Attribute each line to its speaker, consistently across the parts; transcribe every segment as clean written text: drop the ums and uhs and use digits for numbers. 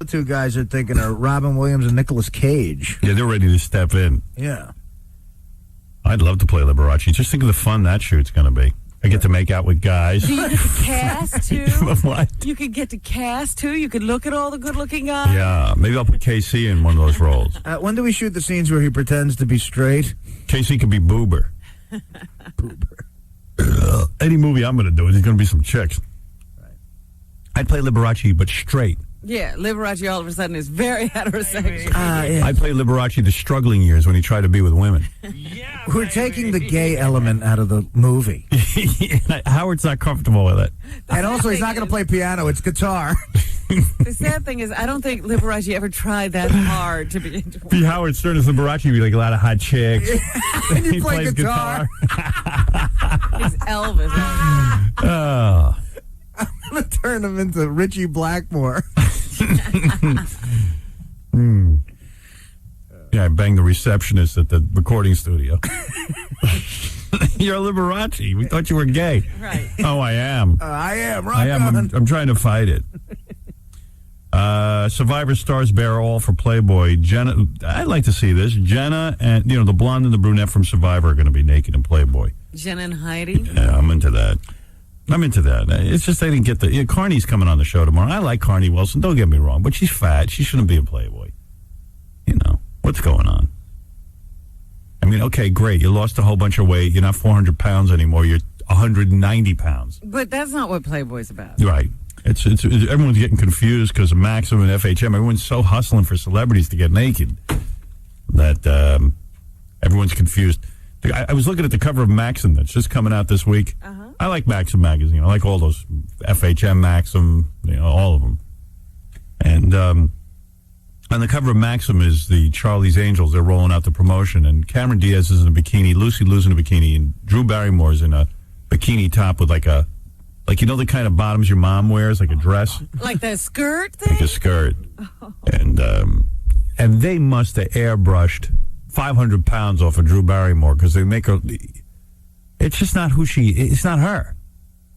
Speaker 1: two guys are thinking are Robin Williams and Nicolas Cage.
Speaker 2: Yeah, they're ready to step in.
Speaker 1: Yeah.
Speaker 2: I'd love to play Liberace. Just think of the fun that shoot's going to be. I get to make out with guys.
Speaker 3: Do you get to cast, too?
Speaker 2: What?
Speaker 3: You could get to cast, too? You could look at all the good-looking guys?
Speaker 2: Yeah, maybe I'll put KC in one of those roles.
Speaker 1: When do we shoot the scenes where he pretends to be straight?
Speaker 2: KC could be Boober. Any movie I'm going to do, there's going to be some chicks.
Speaker 1: Right.
Speaker 2: I'd play Liberace, but straight.
Speaker 3: Yeah, Liberace all of a sudden is very heterosexual.
Speaker 1: Yeah.
Speaker 2: I'd play Liberace the struggling years when he tried to be with women.
Speaker 4: Yeah,
Speaker 1: We're taking the gay element out of the movie.
Speaker 2: Howard's not comfortable with it.
Speaker 1: And also, he's not going to play piano. It's guitar.
Speaker 3: The sad thing is, I don't think Liberace ever tried that hard to be into
Speaker 2: Be Howard Stern as Liberace would be like a lot of hot chicks.
Speaker 1: And he plays guitar.
Speaker 3: He's Elvis.
Speaker 2: Oh.
Speaker 1: I'm going to turn him into Richie Blackmore.
Speaker 2: Yeah, I banged the receptionist at the recording studio. You're Liberace. We thought you were gay.
Speaker 3: Right.
Speaker 2: Oh, I am.
Speaker 1: I am. Rock
Speaker 2: I am.
Speaker 1: on.
Speaker 2: I'm trying to fight it. Survivor stars bear all for Playboy. Jenna, I'd like to see this. Jenna and the blonde and the brunette from Survivor are going to be naked in Playboy.
Speaker 3: Jenna and Heidi.
Speaker 2: Yeah, I'm into that. It's just they didn't get the. Carney's coming on the show tomorrow. I like Carney Wilson. Don't get me wrong, but she's fat. She shouldn't be a Playboy. What's going on? I mean, okay, great. You lost a whole bunch of weight. You're not 400 pounds anymore. You're 190 pounds.
Speaker 3: But that's not what Playboy's about.
Speaker 2: Right. It's everyone's getting confused because of Maxim and FHM. Everyone's so hustling for celebrities to get naked that everyone's confused. I was looking at the cover of Maxim that's just coming out this week.
Speaker 3: Uh-huh.
Speaker 2: I like Maxim magazine. I like all those FHM, Maxim, all of them. And on the cover of Maxim is the Charlie's Angels. They're rolling out the promotion, and Cameron Diaz is in a bikini, Lucy Liu's in a bikini, and Drew Barrymore's in a bikini top with the kind of bottoms your mom wears, like a dress.
Speaker 3: Like that skirt thing?
Speaker 2: Like a skirt.
Speaker 3: Oh.
Speaker 2: And they must have airbrushed 500 pounds off of Drew Barrymore because they make her. It's just not it's not her.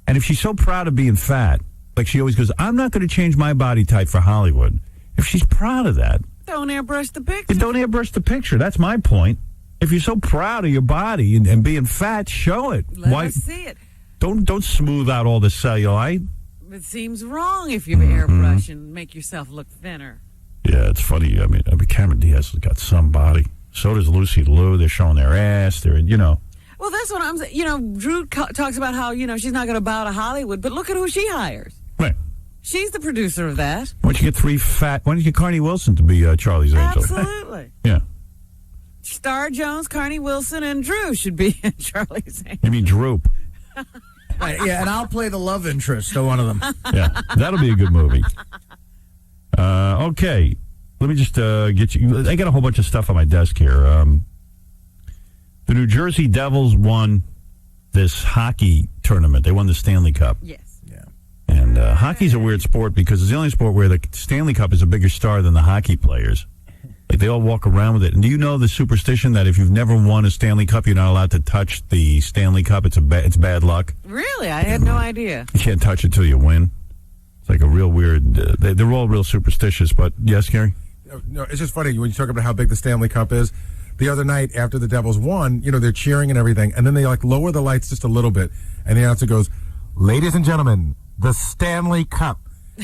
Speaker 2: And if she's so proud of being fat, like she always goes, I'm not going to change my body type for Hollywood. If she's proud of that.
Speaker 3: Don't airbrush the picture.
Speaker 2: Don't airbrush the picture. That's my point. If you're so proud of your body and being fat, show it.
Speaker 3: Let us see it.
Speaker 2: Don't smooth out all the cellulite.
Speaker 3: It seems wrong if you airbrush and make yourself look thinner.
Speaker 2: Yeah, it's funny. I mean, Cameron Diaz has got some body. So does Lucy Liu. They're showing their ass. They're,
Speaker 3: Well, that's what I'm saying. Drew talks about how, she's not going to bow to Hollywood, but look at who she hires.
Speaker 2: Right.
Speaker 3: She's the producer of that.
Speaker 2: Why don't you get Carney Wilson to be Charlie's Angel?
Speaker 3: Absolutely.
Speaker 2: Yeah.
Speaker 3: Star Jones, Carney Wilson, and Drew should be in Charlie's Angel.
Speaker 2: You mean Droop?
Speaker 1: Yeah, and I'll play the love interest to one of them.
Speaker 2: Yeah, that'll be a good movie. Okay, let me just get you. I got a whole bunch of stuff on my desk here. The New Jersey Devils won this hockey tournament. They won the Stanley Cup.
Speaker 3: Yes.
Speaker 1: Yeah.
Speaker 2: And hockey's a weird sport because it's the only sport where the Stanley Cup is a bigger star than the hockey players. Like, they all walk around with it. And do you know the superstition that if you've never won a Stanley Cup, you're not allowed to touch the Stanley Cup? It's bad luck.
Speaker 3: Really? I had no idea.
Speaker 2: You can't touch it till you win. It's like a real weird... they're all real superstitious, but yes, Gary?
Speaker 4: No, it's just funny when you talk about how big the Stanley Cup is. The other night, after the Devils won, they're cheering and everything, and then they lower the lights just a little bit, and the announcer goes, "Ladies and gentlemen, the Stanley Cup."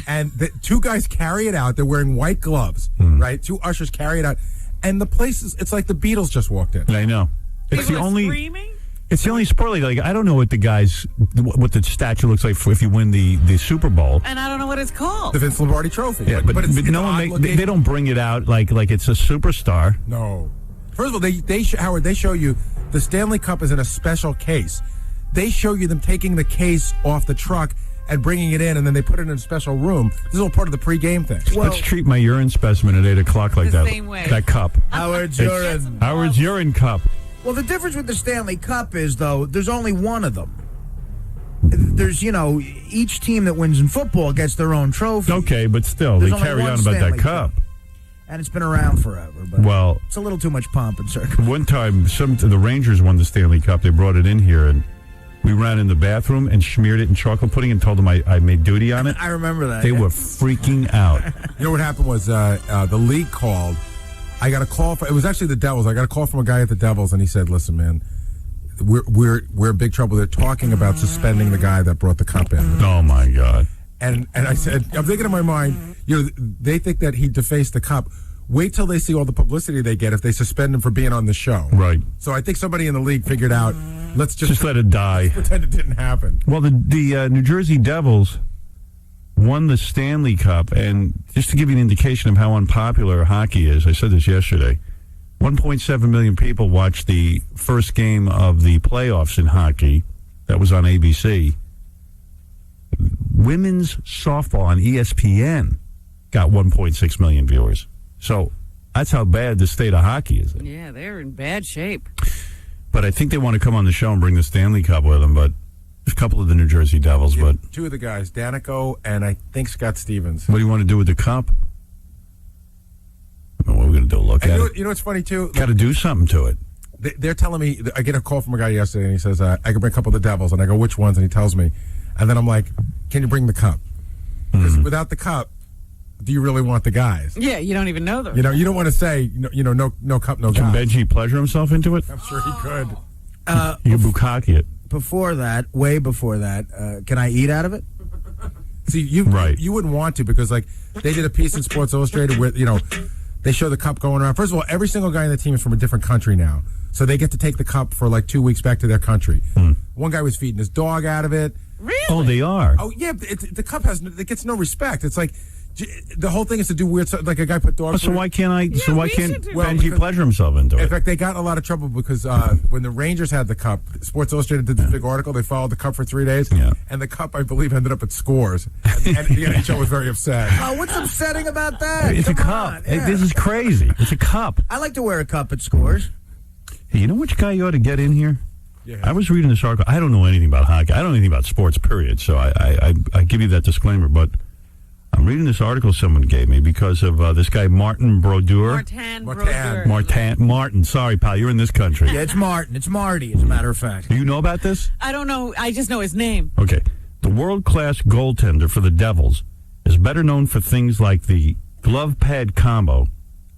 Speaker 4: And the two guys carry it out. They're wearing white gloves, right? Two ushers carry it out, and the place it's like the Beatles just walked in.
Speaker 2: I know. It's
Speaker 3: People
Speaker 2: the only.
Speaker 3: Screaming?
Speaker 2: It's the only sport league. Like, I don't know what the statue looks like if you win the Super Bowl.
Speaker 3: And I don't know what it's called.
Speaker 4: The Vince Lombardi Trophy.
Speaker 2: Yeah, but no one they don't bring it out like it's a superstar.
Speaker 4: No. First of all, Howard, they show you the Stanley Cup is in a special case. They show you them taking the case off the truck and bringing it in, and then they put it in a special room. This is all part of the pregame thing.
Speaker 2: Well, let's treat my urine specimen at 8 o'clock like
Speaker 3: the
Speaker 2: that.
Speaker 3: Same way.
Speaker 2: That cup.
Speaker 1: Howard's urine.
Speaker 2: Howard's urine cup.
Speaker 1: Well, the difference with the Stanley Cup is, though, there's only one of them. There's, each team that wins in football gets their own trophy.
Speaker 2: Okay, but still,
Speaker 1: There's
Speaker 2: they
Speaker 1: only
Speaker 2: carry
Speaker 1: one
Speaker 2: on about
Speaker 1: Stanley
Speaker 2: that cup.
Speaker 1: And it's been around forever. But
Speaker 2: Well,
Speaker 1: it's a little too much pomp and circumstance.
Speaker 2: one time, the Rangers won the Stanley Cup. They brought it in here, and We ran in the bathroom and smeared it in chocolate pudding and told them I made duty on it.
Speaker 1: I remember that.
Speaker 2: They were freaking out.
Speaker 4: You know what happened was the league called. I got a call. It was actually the Devils. I got a call from a guy at the Devils, and he said, "Listen, man, we're in big trouble. They're talking about suspending the guy that brought the cup in."
Speaker 2: Oh my God!
Speaker 4: And I said, I'm thinking in my mind, they think that he defaced the cup. Wait till they see all the publicity they get if they suspend him for being on the show.
Speaker 2: Right.
Speaker 4: So I think somebody in the league figured out, let's just
Speaker 2: let it die.
Speaker 4: Pretend it didn't happen.
Speaker 2: Well, the New Jersey Devils won the Stanley Cup, and just to give you an indication of how unpopular hockey is, I said this yesterday, 1.7 million people watched the first game of the playoffs in hockey. That was on ABC. Women's softball on ESPN got 1.6 million viewers. So that's how bad the state of hockey is.
Speaker 3: Yeah, they're in bad shape.
Speaker 2: But I think they want to come on the show and bring the Stanley Cup with them. But there's a couple of the New Jersey Devils.
Speaker 4: Yeah,
Speaker 2: but
Speaker 4: two of the guys, Danico and I think Scott Stevens.
Speaker 2: What do you want to do with the cup? I don't know what we're going to do. Look at it.
Speaker 4: You know what's funny, too?
Speaker 2: Got to do something to it.
Speaker 4: They're telling me, I get a call from a guy yesterday, and he says, I can bring a couple of the Devils. And I go, which ones? And he tells me. And then I'm like, can you bring the cup? Because without the cup, do you really want the guys?
Speaker 3: Yeah, you don't even know them.
Speaker 4: You don't want to say, no cup, no
Speaker 2: Can
Speaker 4: guys.
Speaker 2: Benji pleasure himself into it?
Speaker 4: I'm sure he could.
Speaker 2: You bukkake it.
Speaker 1: Before that, way before that, can I eat out of it?
Speaker 4: See, you wouldn't want to because, like, they did a piece in Sports Illustrated where, they show the cup going around. First of all, every single guy in the team is from a different country now. So they get to take the cup for, like, 2 weeks back to their country. One guy was feeding his dog out of it.
Speaker 3: Really?
Speaker 2: Oh, they are?
Speaker 4: Oh, yeah. The cup it gets no respect. It's like, the whole thing is to do weird stuff. Like a guy put dog food.
Speaker 2: So why can't Benji
Speaker 4: because-
Speaker 2: pleasure himself into
Speaker 4: In
Speaker 2: it?
Speaker 4: fact, they got in a lot of trouble because when the Rangers had the cup, Sports Illustrated did this big article. They followed the cup for 3 days, and the cup, I believe, ended up at Scores. And the NHL was very upset.
Speaker 1: Oh, what's upsetting about that?
Speaker 2: It's
Speaker 1: Come
Speaker 2: a cup.
Speaker 1: on, yeah.
Speaker 2: This is crazy. It's a cup.
Speaker 1: I like to wear a cup at Scores.
Speaker 2: Hey, you know which guy you ought to get in here?
Speaker 4: Yeah.
Speaker 2: I was reading this article. I don't know anything about hockey. I don't know anything about sports, period. So I give you that disclaimer. But I'm reading this article someone gave me because of this guy, Martin Brodeur. Martin. Sorry, pal. You're in this country.
Speaker 1: Yeah, it's Martin. It's Marty, as a matter of fact.
Speaker 2: Do you know about this?
Speaker 3: I don't know. I just know his name.
Speaker 2: Okay. The world-class goaltender for the Devils is better known for things like the glove pad combo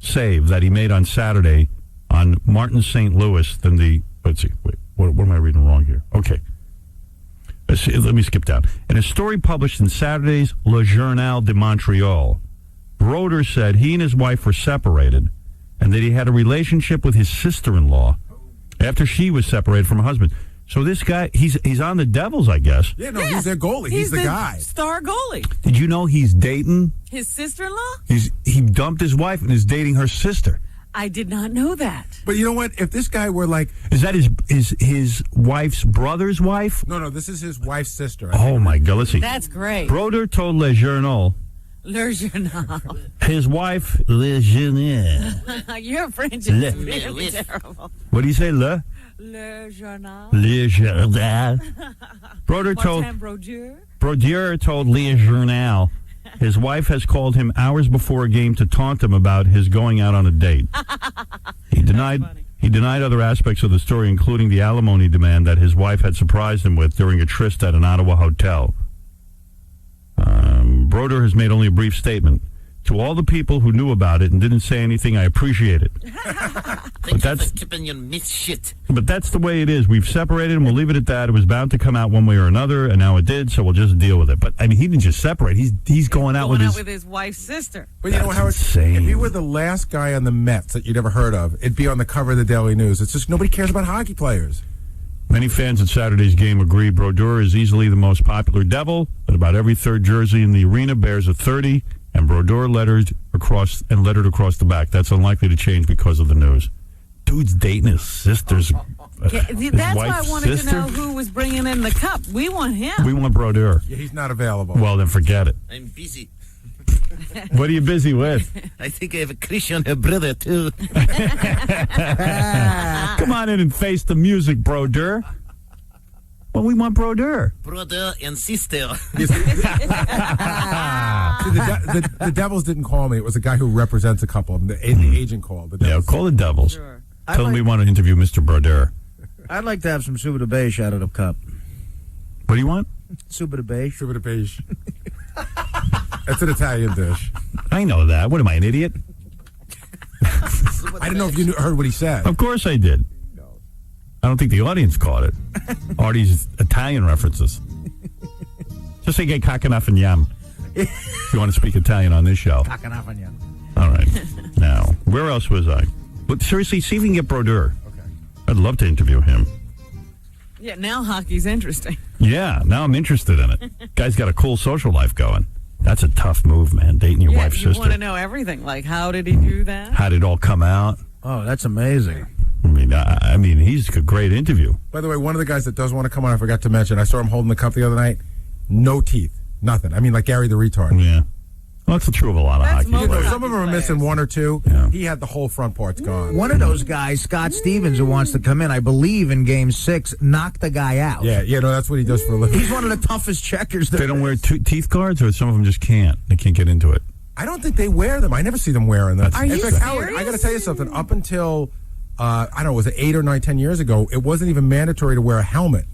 Speaker 2: save that he made on Saturday on Martin St. Louis than the... Let's see. Wait. What am I reading wrong here? Okay. Let me skip down. In a story published in Saturday's Le Journal de Montreal, Brodeur said he and his wife were separated and that he had a relationship with his sister-in-law after she was separated from her husband. So this guy, he's on the Devils, I guess.
Speaker 4: Yeah, no, he's their goalie. He's the guy.
Speaker 3: Star goalie.
Speaker 2: Did you know he's dating?
Speaker 3: His sister-in-law?
Speaker 2: He dumped his wife and is dating her sister.
Speaker 3: I did not know that.
Speaker 4: But you know what? If this guy were like...
Speaker 2: Is that his wife's brother's wife?
Speaker 4: No, this is his wife's sister.
Speaker 2: Oh, my God. Let's see.
Speaker 3: That's great.
Speaker 2: Brodeur told Le Journal...
Speaker 3: Le Journal.
Speaker 2: His wife, Le Journal.
Speaker 3: Your French is really terrible.
Speaker 2: What do you say, Le?
Speaker 3: Le Journal.
Speaker 2: Le Journal. Brodeur told Le Journal his wife has called him hours before a game to taunt him about his going out on a date. He denied other aspects of the story, including the alimony demand that his wife had surprised him with during a tryst at an Ottawa hotel. Brodeur has made only a brief statement. To all the people who knew about it and didn't say anything, I appreciate it.
Speaker 5: Thank you for keeping your myth shit.
Speaker 2: But that's the way it is. We've separated and we'll leave it at that. It was bound to come out one way or another, and now it did, so we'll just deal with it. But, I mean, he didn't just separate. He's going out with
Speaker 3: his wife's sister.
Speaker 4: But you know how
Speaker 2: insane.
Speaker 4: If he were the last guy on the Mets that you'd ever heard of, it'd be on the cover of the Daily News. It's just nobody cares about hockey players.
Speaker 2: Many fans at Saturday's game agree Brodeur is easily the most popular Devil, but about every third jersey in the arena bears a 30, and Brodeur lettered across the back. That's unlikely to change because of the news. Dude's dating his sister's
Speaker 3: That's why I wanted
Speaker 2: sister?
Speaker 3: to know who was bringing in the cup. We want him.
Speaker 2: We want Brodeur.
Speaker 4: Yeah, he's not available.
Speaker 2: Well, then forget it.
Speaker 5: I'm busy.
Speaker 2: What are you busy with?
Speaker 5: I think I have a crush on her brother, too.
Speaker 2: Come on in and face the music, Brodeur. Well, we want Brodeur.
Speaker 5: Brother and sister.
Speaker 4: See, the Devils didn't call me. It was a guy who represents a couple of them. The agent called.
Speaker 2: Yeah, call the Devils.
Speaker 3: Sure.
Speaker 2: Tell them we want to interview Mr. Brodeur.
Speaker 1: I'd like to have some Suba de Beige out of the cup.
Speaker 2: What do you want?
Speaker 1: Super de beige.
Speaker 4: Super de beige. That's an Italian dish.
Speaker 2: I know that. What am I, an idiot?
Speaker 4: I didn't know if you heard what he said.
Speaker 2: Of course I did. I don't think the audience caught it. Artie's Italian references. Just say "Che cacanaff and yam" if you want to speak Italian on this show. All right. Now, where else was I? But seriously, see if we can get Brodeur.
Speaker 4: Okay.
Speaker 2: I'd love to interview him.
Speaker 3: Yeah, now hockey's interesting.
Speaker 2: Yeah, now I'm interested in it. Guy's got a cool social life going. That's a tough move, man, dating your wife's
Speaker 3: you
Speaker 2: sister.
Speaker 3: want to know everything. Like, how did he do that?
Speaker 2: How did it all come out?
Speaker 1: Oh, that's amazing.
Speaker 2: I mean, he's a great interview.
Speaker 4: By the way, one of the guys that does want to come on, I forgot to mention, I saw him holding the cup the other night. No teeth. Nothing. I mean, like Gary the retard.
Speaker 2: Yeah. Well, that's true of a lot of
Speaker 3: That's
Speaker 2: hockey
Speaker 3: most
Speaker 2: players.
Speaker 4: Some of them are missing one or two.
Speaker 2: Yeah.
Speaker 4: He had the whole front parts gone.
Speaker 1: One of those guys, Scott Stevens, who wants to come in, I believe in Game 6, knocked the guy out.
Speaker 4: Yeah, no, that's what he does for a living.
Speaker 1: He's one of the toughest checkers.
Speaker 2: They don't wear teeth guards, or some of them just can't. They can't get into it.
Speaker 4: I don't think they wear them. I never see them wearing them.
Speaker 3: Are you
Speaker 4: In fact, Howard,
Speaker 3: serious?
Speaker 4: I got to tell you something. Up until, I don't know, was it 8 or 9, 10 years ago, it wasn't even mandatory to wear a helmet.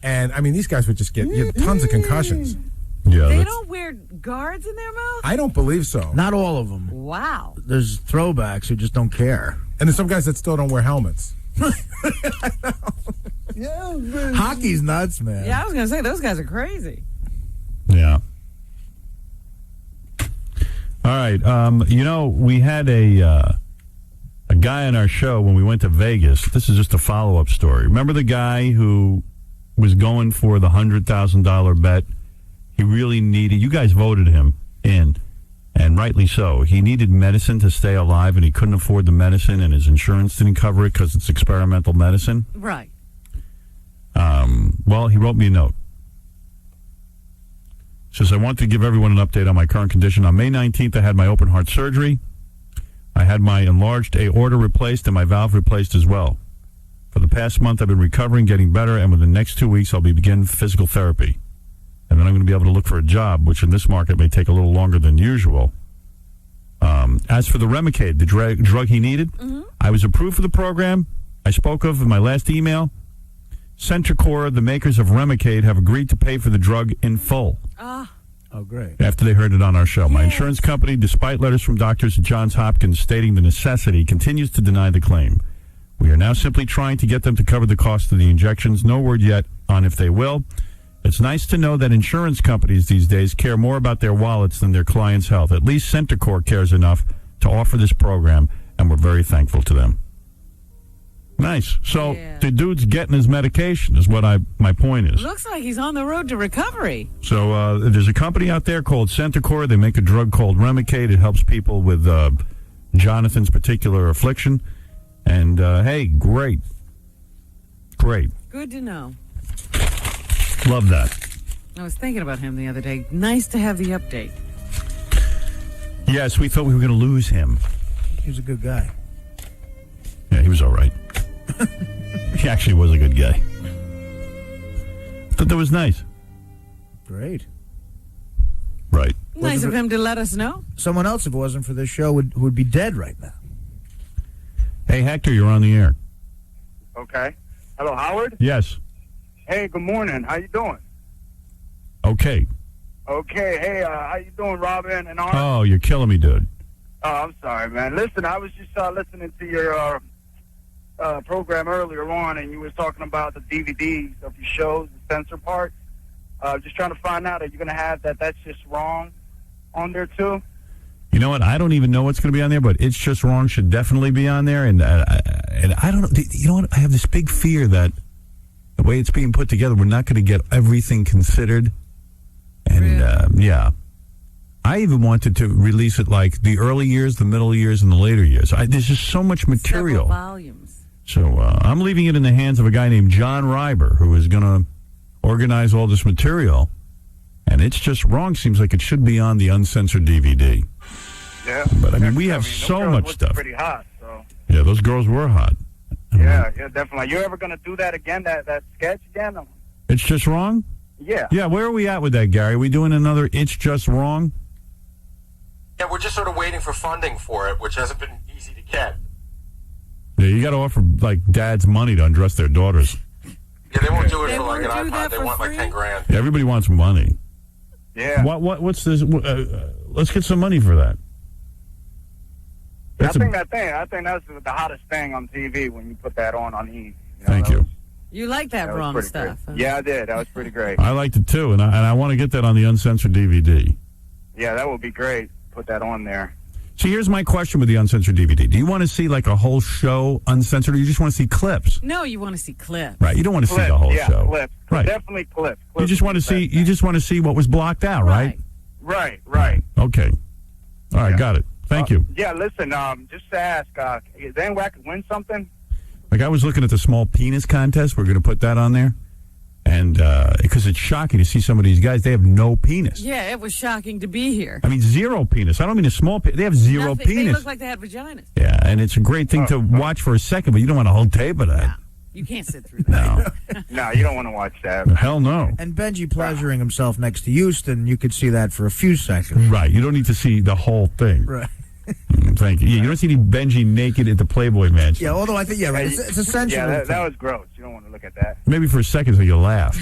Speaker 4: And, I mean, these guys would just get tons of concussions.
Speaker 2: Yeah,
Speaker 3: They
Speaker 2: that's-
Speaker 3: don't wear guards in their mouth?
Speaker 4: I don't believe so.
Speaker 1: Not all of them.
Speaker 3: Wow.
Speaker 1: There's throwbacks who just don't care.
Speaker 4: And there's some guys that still don't wear helmets.
Speaker 1: Hockey's nuts, man.
Speaker 3: Yeah, I was going to say, those guys are crazy.
Speaker 2: Yeah. All right. We had a guy on our show when we went to Vegas. This is just a follow-up story. Remember the guy who was going for the $100,000 bet? He really needed, you guys voted him in, and rightly so. He needed medicine to stay alive, and he couldn't afford the medicine, and his insurance didn't cover it because it's experimental medicine.
Speaker 3: Right.
Speaker 2: Well, he wrote me a note. Says, I want to give everyone an update on my current condition. On May 19th, I had my open heart surgery. I had my enlarged aorta replaced and my valve replaced as well. For the past month, I've been recovering, getting better, and within the next 2 weeks, I'll be beginning physical therapy. And then I'm going to be able to look for a job, which in this market may take a little longer than usual. As for the Remicade, the drug he needed, I was approved for the program I spoke of in my last email. Centricor, the makers of Remicade, have agreed to pay for the drug in full.
Speaker 1: Oh, great.
Speaker 2: After they heard it on our show. My insurance company, despite letters from doctors at Johns Hopkins stating the necessity, continues to deny the claim. We are now simply trying to get them to cover the cost of the injections. No word yet on if they will. It's nice to know that insurance companies these days care more about their wallets than their clients' health. At least Centricor cares enough to offer this program, and we're very thankful to them. Nice. So the dude's getting his medication is what my point is.
Speaker 3: Looks like he's on the road to recovery.
Speaker 2: So there's a company out there called Centricor. They make a drug called Remicade. It helps people with Jonathan's particular affliction. And, hey, great. Great.
Speaker 3: Good to know.
Speaker 2: Love that.
Speaker 3: I was thinking about him the other day. Nice to have the update.
Speaker 2: Yes, we thought we were going to lose him.
Speaker 1: He was a good guy.
Speaker 2: Yeah, he was all right. He actually was a good guy. Thought that was nice.
Speaker 1: Great.
Speaker 2: Right.
Speaker 3: Nice of him to let us know.
Speaker 1: Someone else, if it wasn't for this show, would be dead right now.
Speaker 2: Hey, Hector, you're on the air.
Speaker 6: Okay. Hello, Howard?
Speaker 2: Yes.
Speaker 6: Hey, good morning. How you doing?
Speaker 2: Okay.
Speaker 6: Okay. Hey, how you doing, Robin and Art?
Speaker 2: Oh, you're killing me, dude.
Speaker 6: Oh, I'm sorry, man. Listen, I was just listening to your program earlier on, and you were talking about the DVDs of your shows, the censor part. Just trying to find out, are you going to have that's just wrong on there, too?
Speaker 2: You know what? I don't even know what's going to be on there, but It's Just Wrong should definitely be on there. And I don't know. You know what? I have this big fear that the way it's being put together, we're not going to get everything considered. And, yeah. I even wanted to release it like the early years, the middle years, and the later years. There's just so much material.
Speaker 3: Several volumes.
Speaker 2: So I'm leaving it in the hands of a guy named John Ryber, who is going to organize all this material. And It's Just Wrong seems like it should be on the uncensored DVD.
Speaker 6: Yeah.
Speaker 2: But, I mean, we have so much stuff.
Speaker 6: Pretty hot, so.
Speaker 2: Yeah, those girls were hot.
Speaker 6: Yeah, definitely. You ever going to do that again, that sketch again?
Speaker 2: It's Just Wrong?
Speaker 6: Yeah.
Speaker 2: Yeah, where are we at with that, Gary? Are we doing another It's Just Wrong?
Speaker 7: Yeah, we're just sort of waiting for funding for it, which hasn't been easy to get.
Speaker 2: Yeah, you got to offer, like, dads money to undress their daughters.
Speaker 7: Yeah, they won't do it
Speaker 3: They
Speaker 7: for like an
Speaker 3: won't do
Speaker 7: iPod.
Speaker 3: that
Speaker 7: They
Speaker 3: for
Speaker 7: want like
Speaker 3: free?
Speaker 7: 10 grand.
Speaker 2: Everybody wants money.
Speaker 6: Yeah.
Speaker 2: What's this? Let's get some money for that.
Speaker 6: I
Speaker 2: That's a-
Speaker 6: think that's the hottest thing on TV when you put that on E.
Speaker 2: Thank
Speaker 6: that
Speaker 2: you.
Speaker 6: was-
Speaker 3: You like that
Speaker 6: that was
Speaker 3: wrong
Speaker 6: pretty
Speaker 3: stuff.
Speaker 6: great. Yeah, I did. That was pretty great.
Speaker 2: I liked it too, and I want to get that on the uncensored DVD.
Speaker 6: Yeah, that would be great. Put that on there.
Speaker 2: So here's my question with the uncensored DVD. Do you want to see like a whole show uncensored, or you just want to see clips?
Speaker 3: No, you want to see clips.
Speaker 2: Right. You don't want to see
Speaker 6: Clips,
Speaker 2: the whole
Speaker 6: yeah,
Speaker 2: show.
Speaker 6: Clips.
Speaker 2: Right.
Speaker 6: Definitely clips.
Speaker 2: You
Speaker 6: Clips
Speaker 2: just want to
Speaker 6: is the
Speaker 2: see.
Speaker 6: best
Speaker 2: You
Speaker 6: thing.
Speaker 2: just want to see what was blocked out, right?
Speaker 6: Right.
Speaker 2: Okay. All right.
Speaker 6: Yeah.
Speaker 2: Got it. Thank you.
Speaker 6: Yeah, listen, just to ask, is there any way I could win something?
Speaker 2: Like I was looking at the small penis contest. We're going to put that on there, and because it's shocking to see some of these guys, they have no penis.
Speaker 3: Yeah, it was shocking to be here.
Speaker 2: I mean, zero penis. I don't mean a small penis. They have zero
Speaker 3: Nothing. They
Speaker 2: penis.
Speaker 3: look like they had vaginas.
Speaker 2: Yeah, and it's a great thing to watch for a second, but you don't want a whole tape of that.
Speaker 3: You can't sit through that.
Speaker 2: No.
Speaker 6: No, you don't want to watch that.
Speaker 2: Hell no.
Speaker 1: And Benji pleasuring himself next to Houston, you could see that for a few seconds.
Speaker 2: Right. You don't need to see the whole thing.
Speaker 1: Right.
Speaker 2: Thank you. Yeah, you don't see any Benji naked at the Playboy Mansion.
Speaker 1: Yeah, although I think, right. It's essential.
Speaker 6: Yeah, that was gross. You don't want to look at that.
Speaker 2: Maybe for a second so you'll laugh.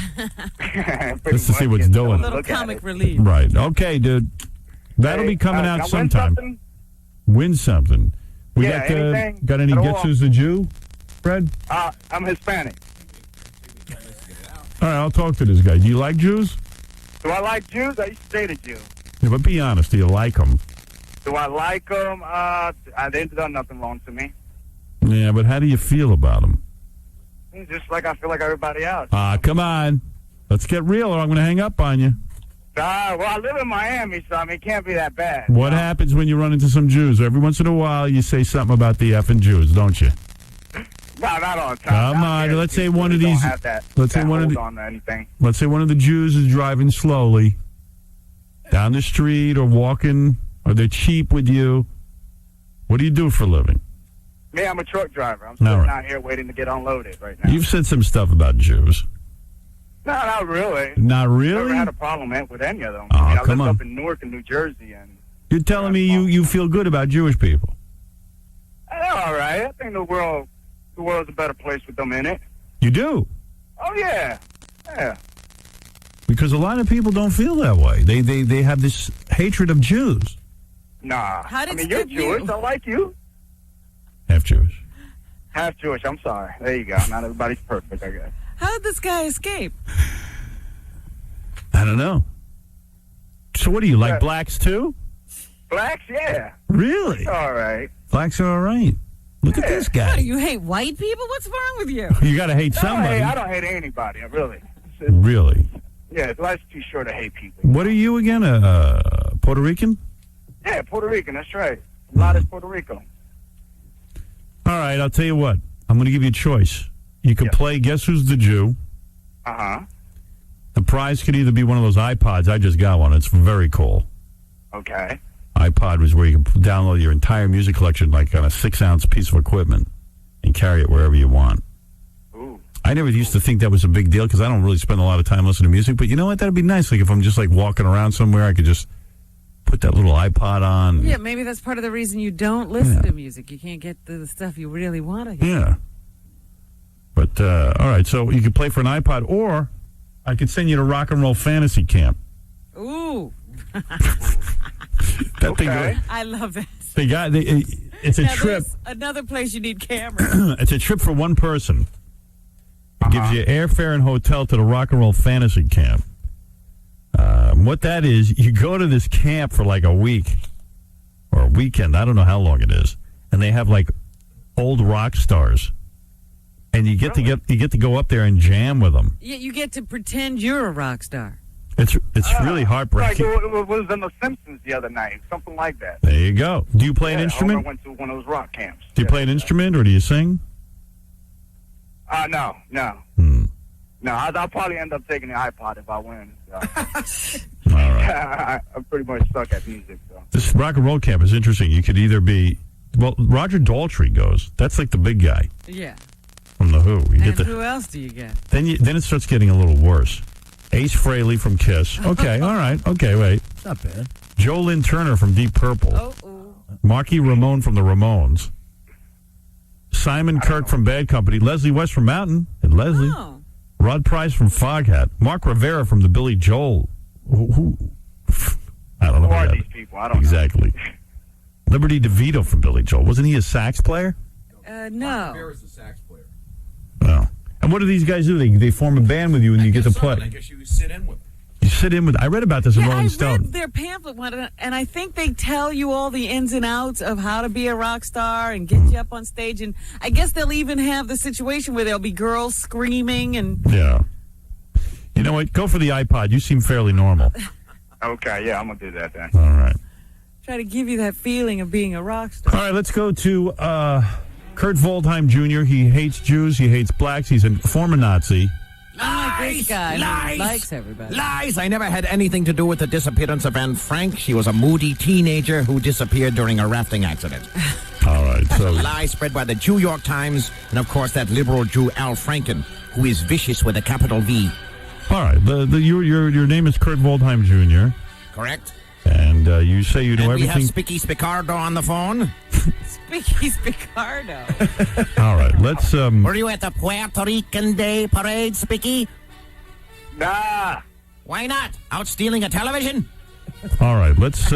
Speaker 2: Just to see what's
Speaker 3: A
Speaker 2: doing.
Speaker 3: little comic relief.
Speaker 2: Right. Okay, dude. That'll be coming out sometime. Win something. We
Speaker 6: Yeah, anything
Speaker 2: got any
Speaker 6: at all.
Speaker 2: Guess Who's the Jew, Fred?
Speaker 6: I'm Hispanic.
Speaker 2: All right, I'll talk to this guy. Do you like Jews?
Speaker 6: Do I like Jews? I used to date a Jew.
Speaker 2: Yeah, but be honest. Do you like them?
Speaker 6: Do I like them? They've done nothing wrong to me.
Speaker 2: Yeah, but how do you feel about them?
Speaker 6: Just like I feel like everybody else.
Speaker 2: Come on. Let's get real or I'm going to hang up on you.
Speaker 6: Well, I live in Miami, so I mean, it can't be that bad.
Speaker 2: What happens when you run into some Jews? Every once in a while, you say something about the effing Jews, don't you?
Speaker 6: No, not all the time.
Speaker 2: Come
Speaker 6: Down
Speaker 2: on,
Speaker 6: here,
Speaker 2: let's say
Speaker 6: people
Speaker 2: one of
Speaker 6: don't
Speaker 2: these-
Speaker 6: have that,
Speaker 2: let's say
Speaker 6: that
Speaker 2: one of
Speaker 6: hold
Speaker 2: the-
Speaker 6: on to anything.
Speaker 2: Let's say one of the Jews is driving slowly down the street or walking, or they're cheap with you. What do you do for a living?
Speaker 6: Me, I'm a truck driver. I'm sitting
Speaker 2: All right.
Speaker 6: out here waiting to get unloaded right now.
Speaker 2: You've said some stuff about Jews.
Speaker 6: No, not really.
Speaker 2: Not
Speaker 6: Never
Speaker 2: really?
Speaker 6: had a problem with any of them.
Speaker 2: Oh,
Speaker 6: I
Speaker 2: come
Speaker 6: lived
Speaker 2: on.
Speaker 6: up in Newark and New Jersey, and
Speaker 2: You're telling me you feel good about Jewish people?
Speaker 6: they're all right. I think the world's a better place with them in it.
Speaker 2: You do?
Speaker 6: Oh yeah.
Speaker 2: Because a lot of people don't feel that way. They have this hatred of Jews.
Speaker 6: Nah.
Speaker 3: How did
Speaker 6: I mean,
Speaker 3: it
Speaker 6: you're
Speaker 3: skip
Speaker 6: Jewish.
Speaker 3: you?
Speaker 6: I like you.
Speaker 2: Half Jewish.
Speaker 6: Half Jewish. I'm sorry. There you go. Not everybody's perfect, I guess.
Speaker 3: How did this guy escape?
Speaker 2: I don't know. So what do you like,
Speaker 6: Yeah.
Speaker 2: blacks too?
Speaker 6: Blacks, yeah.
Speaker 2: Really?
Speaker 6: All right.
Speaker 2: Blacks are all right. Look at this
Speaker 3: What,
Speaker 2: guy.
Speaker 3: do you hate white people? What's wrong with you?
Speaker 2: You got to hate somebody.
Speaker 6: I don't hate anybody. Really.
Speaker 2: Really?
Speaker 6: Yeah, life's too short to hate people.
Speaker 2: What are you again? Puerto Rican?
Speaker 6: Yeah, Puerto Rican. That's right. A lot is Puerto Rico.
Speaker 2: All right, I'll tell you what. I'm going to give you a choice. You could
Speaker 6: Yeah.
Speaker 2: play Guess Who's the Jew.
Speaker 6: Uh-huh.
Speaker 2: The prize could either be one of those iPods. I just got one. It's very cool.
Speaker 6: Okay.
Speaker 2: iPod was where you can download your entire music collection like on a 6-ounce piece of equipment and carry it wherever you want.
Speaker 6: Ooh.
Speaker 2: I never used to think that was a big deal because I don't really spend a lot of time listening to music. But you know what? That'd be nice. Like if I'm just like walking around somewhere, I could just put that little iPod on.
Speaker 3: Yeah, maybe that's part of the reason you don't listen
Speaker 2: Yeah.
Speaker 3: to music. You can't get the stuff you really want to hear.
Speaker 2: Yeah. But, all right, so you could play for an iPod, or I could send you to Rock and Roll Fantasy Camp.
Speaker 3: Ooh,
Speaker 2: That thing,
Speaker 6: Okay.
Speaker 3: I love that.
Speaker 2: it's a
Speaker 3: Now,
Speaker 2: trip.
Speaker 3: there's another place you need cameras.
Speaker 2: It's a trip for one person. It gives you airfare and hotel to the Rock and Roll Fantasy Camp. What that is, you go to this camp for like a week or a weekend. I don't know how long it is, and they have like old rock stars, and you get to go up there and jam with them.
Speaker 3: Yeah, you get to pretend you're a rock star.
Speaker 2: It's really
Speaker 6: Like
Speaker 2: heartbreaking.
Speaker 6: it was in The Simpsons the other night. Something like that.
Speaker 2: There you go. Do you play an
Speaker 6: Yeah,
Speaker 2: instrument?
Speaker 6: I went to one of those rock camps.
Speaker 2: Do you play an instrument or do you sing?
Speaker 6: No.
Speaker 2: Hmm.
Speaker 6: No, I'll probably end up taking the iPod if I win. So.
Speaker 2: All right.
Speaker 6: I'm pretty much stuck at music. So.
Speaker 2: This rock and roll camp is interesting. You could either be, well, Roger Daltrey goes. That's like the big guy
Speaker 3: Yeah.
Speaker 2: from the Who. You
Speaker 3: And
Speaker 2: get
Speaker 3: who else do you get?
Speaker 2: then it starts getting a little worse. Ace Frehley from Kiss. Okay, all right. Okay, wait.
Speaker 1: It's not bad.
Speaker 2: Joe Lynn Turner from Deep Purple.
Speaker 3: Oh.
Speaker 2: Marky Ramone from the Ramones. Simon Kirk from Bad Company. Leslie West from Mountain. And Leslie.
Speaker 3: Oh.
Speaker 2: Rod Price from Foghat. Mark Rivera from the Billy Joel. Who? I don't know.
Speaker 6: Who are these people? I don't
Speaker 2: exactly. Liberty DeVito from Billy Joel. Wasn't he a sax player?
Speaker 3: No.
Speaker 4: Rivera's the sax player.
Speaker 2: Oh. And what do these guys do? They form a band with you and you get to play.
Speaker 4: I guess you sit in with them.
Speaker 2: You sit in with. I read about this in Rolling
Speaker 3: I
Speaker 2: Stone.
Speaker 3: read their pamphlet one, and I think they tell you all the ins and outs of how to be a rock star and get you up on stage. And I guess they'll even have the situation where there'll be girls screaming and.
Speaker 2: Yeah. You know what? Go for the iPod. You seem fairly normal.
Speaker 6: Okay, yeah, I'm going to do that then.
Speaker 2: All right.
Speaker 3: Try to give you that feeling of being a rock star.
Speaker 2: All right, let's go to Kurt Waldheim Jr. He hates Jews. He hates blacks. He's a former Nazi.
Speaker 3: Unlike this guy who
Speaker 5: Lies!
Speaker 3: likes everybody.
Speaker 5: Lies! I never had anything to do with the disappearance of Anne Frank. She was a moody teenager who disappeared during a rafting accident.
Speaker 2: All right, so
Speaker 5: Lie spread by the New York Times, and of course that liberal Jew Al Franken, who is vicious with a capital V.
Speaker 2: all right. Your name is Kurt Waldheim Jr.
Speaker 5: Correct?
Speaker 2: And you say you know
Speaker 5: And we have
Speaker 2: everything.
Speaker 5: Spicky Spicardo on the phone.
Speaker 3: Spicky Spicardo.
Speaker 2: All right, let's.
Speaker 5: Were you at the Puerto Rican Day Parade, Spicky?
Speaker 6: Nah.
Speaker 5: Why not? Out stealing a television?
Speaker 2: All right, let's.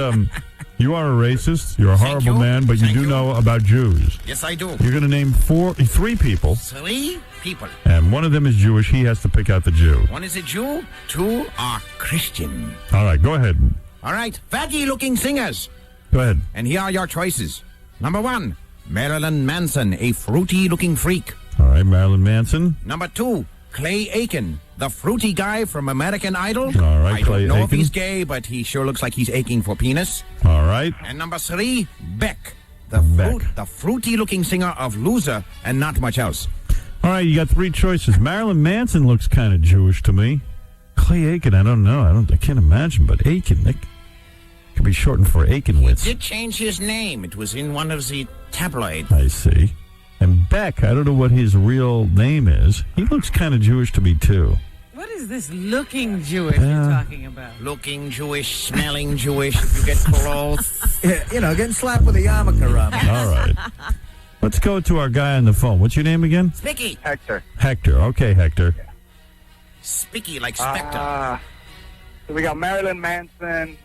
Speaker 2: You are a racist. You're a
Speaker 5: Thank
Speaker 2: horrible
Speaker 5: you.
Speaker 2: man, but you
Speaker 5: Thank
Speaker 2: do
Speaker 5: you.
Speaker 2: know about Jews.
Speaker 5: Yes, I do.
Speaker 2: You're going to name three people,
Speaker 5: 3 people.
Speaker 2: and one of them is Jewish. He has to pick out the Jew.
Speaker 5: 1 is a Jew, 2 are Christian.
Speaker 2: All right, go ahead.
Speaker 5: All right, faggy-looking singers.
Speaker 2: Go ahead.
Speaker 5: And here are your choices. Number 1, Marilyn Manson, a fruity-looking freak.
Speaker 2: All right, Marilyn Manson.
Speaker 5: Number 2, Clay Aiken, the fruity guy from American Idol.
Speaker 2: All right,
Speaker 5: I
Speaker 2: Clay
Speaker 5: don't know if
Speaker 2: Aiken.
Speaker 5: he's gay, but he sure looks like he's aching for penis.
Speaker 2: All right.
Speaker 5: And number 3, Beck, the
Speaker 2: Beck.
Speaker 5: the fruity-looking singer of Loser and not much else.
Speaker 2: All right, you got 3 choices. Marilyn Manson looks kind of Jewish to me. Clay Aiken, I don't know. I can't imagine, but Aiken, that could be shortened for Aikenwitz.
Speaker 5: Did change his name. It was in one of the tabloids.
Speaker 2: I see. And Beck, I don't know what his real name is. He looks kind of Jewish to me, too.
Speaker 3: What is this looking Jewish you're talking about?
Speaker 5: Looking Jewish, smelling Jewish, you get close.
Speaker 1: Yeah, getting slapped with a yarmulke around.
Speaker 2: All right. Let's go to our guy on the phone. What's your name again?
Speaker 5: Spicky.
Speaker 6: Hector.
Speaker 2: Hector. Okay, Hector.
Speaker 5: Spicky like Spectre.
Speaker 6: So we got Marilyn Manson,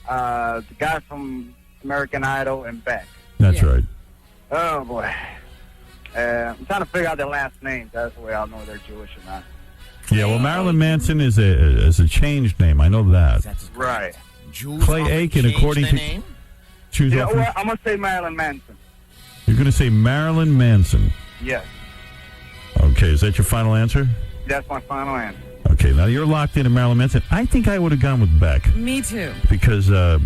Speaker 6: the guy from American Idol, and Beck.
Speaker 2: That's right.
Speaker 6: Oh, boy. I'm trying to figure out their last names. That's the way I'll know they're Jewish or not.
Speaker 2: Yeah, well, Marilyn Manson is a changed name. I know that.
Speaker 5: That's
Speaker 6: Right.
Speaker 5: Jews
Speaker 2: Clay
Speaker 5: often
Speaker 2: Aiken,
Speaker 5: change
Speaker 2: according
Speaker 5: their
Speaker 2: to-
Speaker 5: name?
Speaker 2: Choose
Speaker 6: You know
Speaker 2: off.
Speaker 6: what? I'm going to say Marilyn Manson.
Speaker 2: You're going to say Marilyn Manson.
Speaker 6: Yes.
Speaker 2: Okay, is that your final answer?
Speaker 6: That's my final answer.
Speaker 2: Okay, now you're locked into Marilyn Manson. I think I would have gone with Beck
Speaker 3: Me too.
Speaker 2: because I